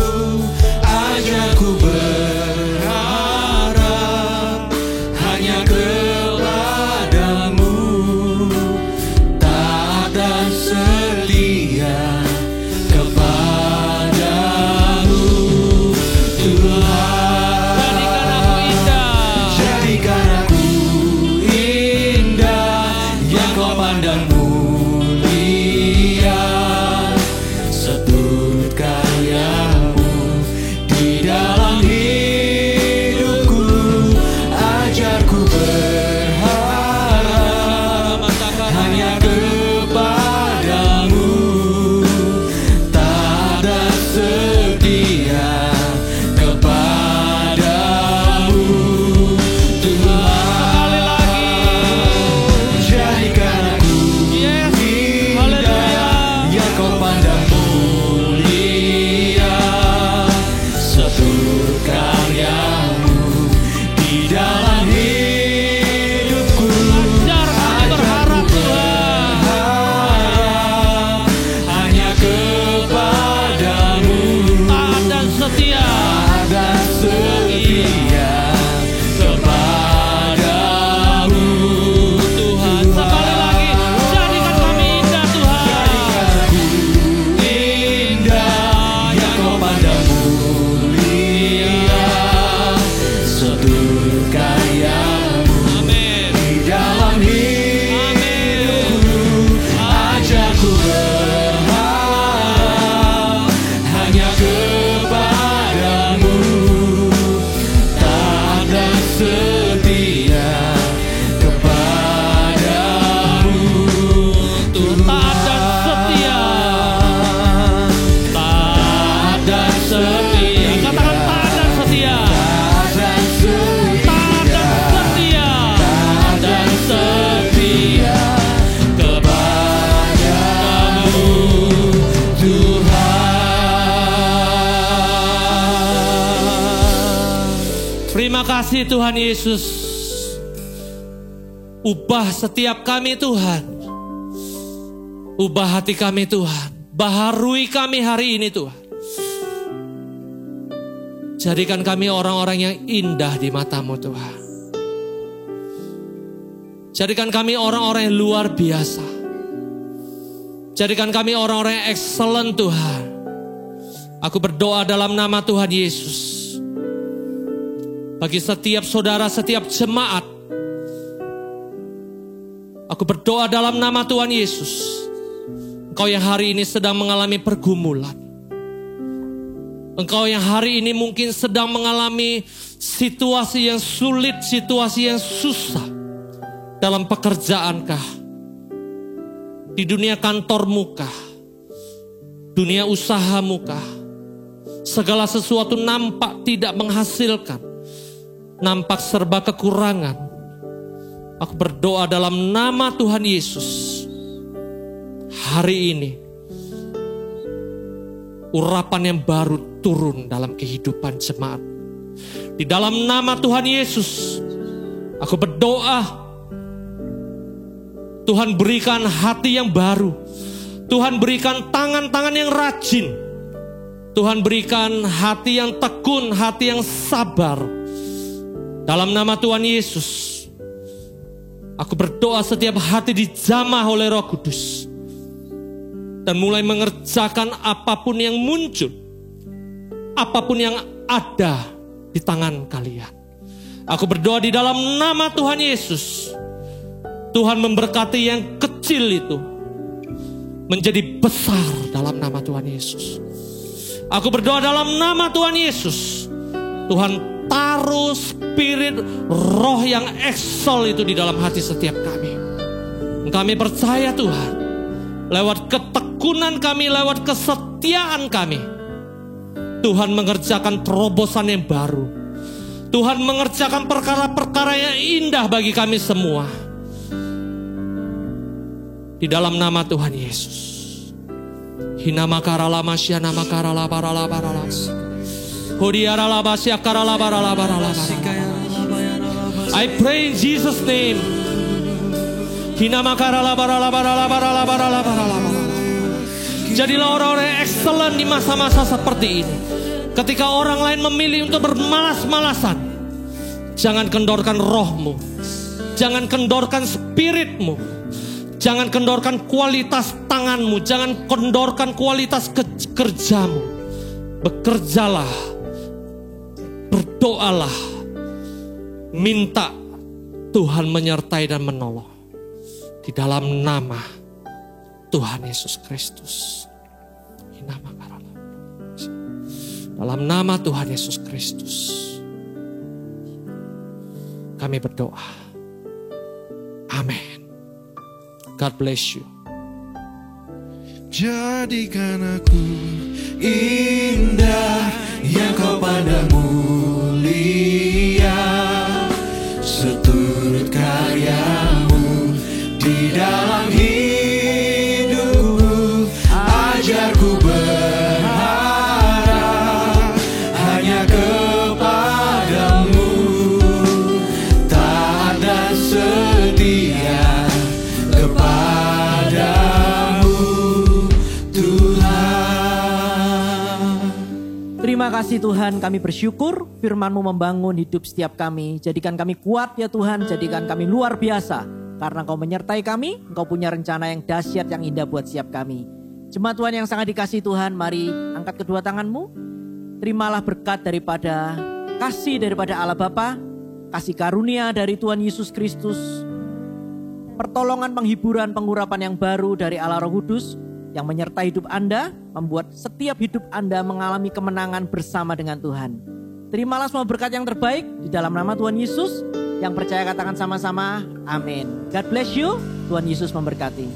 kasih Tuhan Yesus. Ubah setiap kami Tuhan. Ubah hati kami Tuhan. Baharui kami hari ini Tuhan. Jadikan kami orang-orang yang indah di mata-Mu Tuhan. Jadikan kami orang-orang yang luar biasa. Jadikan kami orang-orang yang excellent Tuhan. Aku berdoa dalam nama Tuhan Yesus. Bagi setiap saudara, setiap jemaat. Aku berdoa dalam nama Tuhan Yesus. Engkau yang hari ini sedang mengalami pergumulan. Engkau yang hari ini mungkin sedang mengalami situasi yang sulit, situasi yang susah. Dalam pekerjaankah? Di dunia kantormukah? Dunia usahamukah? Segala sesuatu nampak tidak menghasilkan. Nampak serba kekurangan. Aku berdoa dalam nama Tuhan Yesus. Hari ini urapan yang baru turun dalam kehidupan jemaat. Di dalam nama Tuhan Yesus aku berdoa, Tuhan berikan hati yang baru. Tuhan berikan tangan-tangan yang rajin. Tuhan berikan hati yang tekun, hati yang sabar. Dalam nama Tuhan Yesus, aku berdoa setiap hati dijamah oleh Roh Kudus. Dan mulai mengerjakan apapun yang muncul. Apapun yang ada di tangan kalian. Aku berdoa di dalam nama Tuhan Yesus. Tuhan memberkati yang kecil itu menjadi besar dalam nama Tuhan Yesus. Aku berdoa dalam nama Tuhan Yesus. Tuhan taruh spirit roh yang eksal itu di dalam hati setiap kami. Kami percaya Tuhan, lewat ketekunan kami, lewat kesetiaan kami, Tuhan mengerjakan terobosan yang baru. Tuhan mengerjakan perkara-perkara yang indah bagi kami semua. Di dalam nama Tuhan Yesus. Hinama karala masya nama karala barala baralas. Hodiara basya karala barala barala. I pray in Jesus name. Hinama karala barala barala barala barala barala. Jadilah orang-orang yang excellent di masa-masa seperti ini. Ketika orang lain memilih untuk bermalas-malasan, jangan kendorkan rohmu. Jangan kendorkan spiritmu. Jangan kendorkan kualitas tanganmu. Jangan kendorkan kualitas kerjamu. Bekerjalah. Berdoalah. Minta Tuhan menyertai dan menolong. Di dalam nama Tuhan Yesus Kristus. Dalam nama Tuhan Yesus Kristus. Kami berdoa. Amin. God bless you. Jadikan aku indah yang kau pandang mulia, seturut karyamu di dalam hidupku. Ajarku berharap hanya kepadamu, taat dan setia kepadamu Tuhan. Terima kasih Tuhan, kami bersyukur firman-Mu membangun hidup setiap kami. Jadikan kami kuat ya Tuhan, jadikan kami luar biasa. Karena Engkau menyertai kami, Engkau punya rencana yang dahsyat, yang indah buat setiap kami. Jemaat Tuhan yang sangat dikasihi Tuhan, mari angkat kedua tanganmu. Terimalah berkat daripada kasih daripada Allah Bapa, kasih karunia dari Tuhan Yesus Kristus, pertolongan, penghiburan, pengurapan yang baru dari Allah Roh Kudus yang menyertai hidup Anda, membuat setiap hidup Anda mengalami kemenangan bersama dengan Tuhan. Terimalah semua berkat yang terbaik di dalam nama Tuhan Yesus. Yang percaya katakan sama-sama, amin. God bless you, Tuhan Yesus memberkati.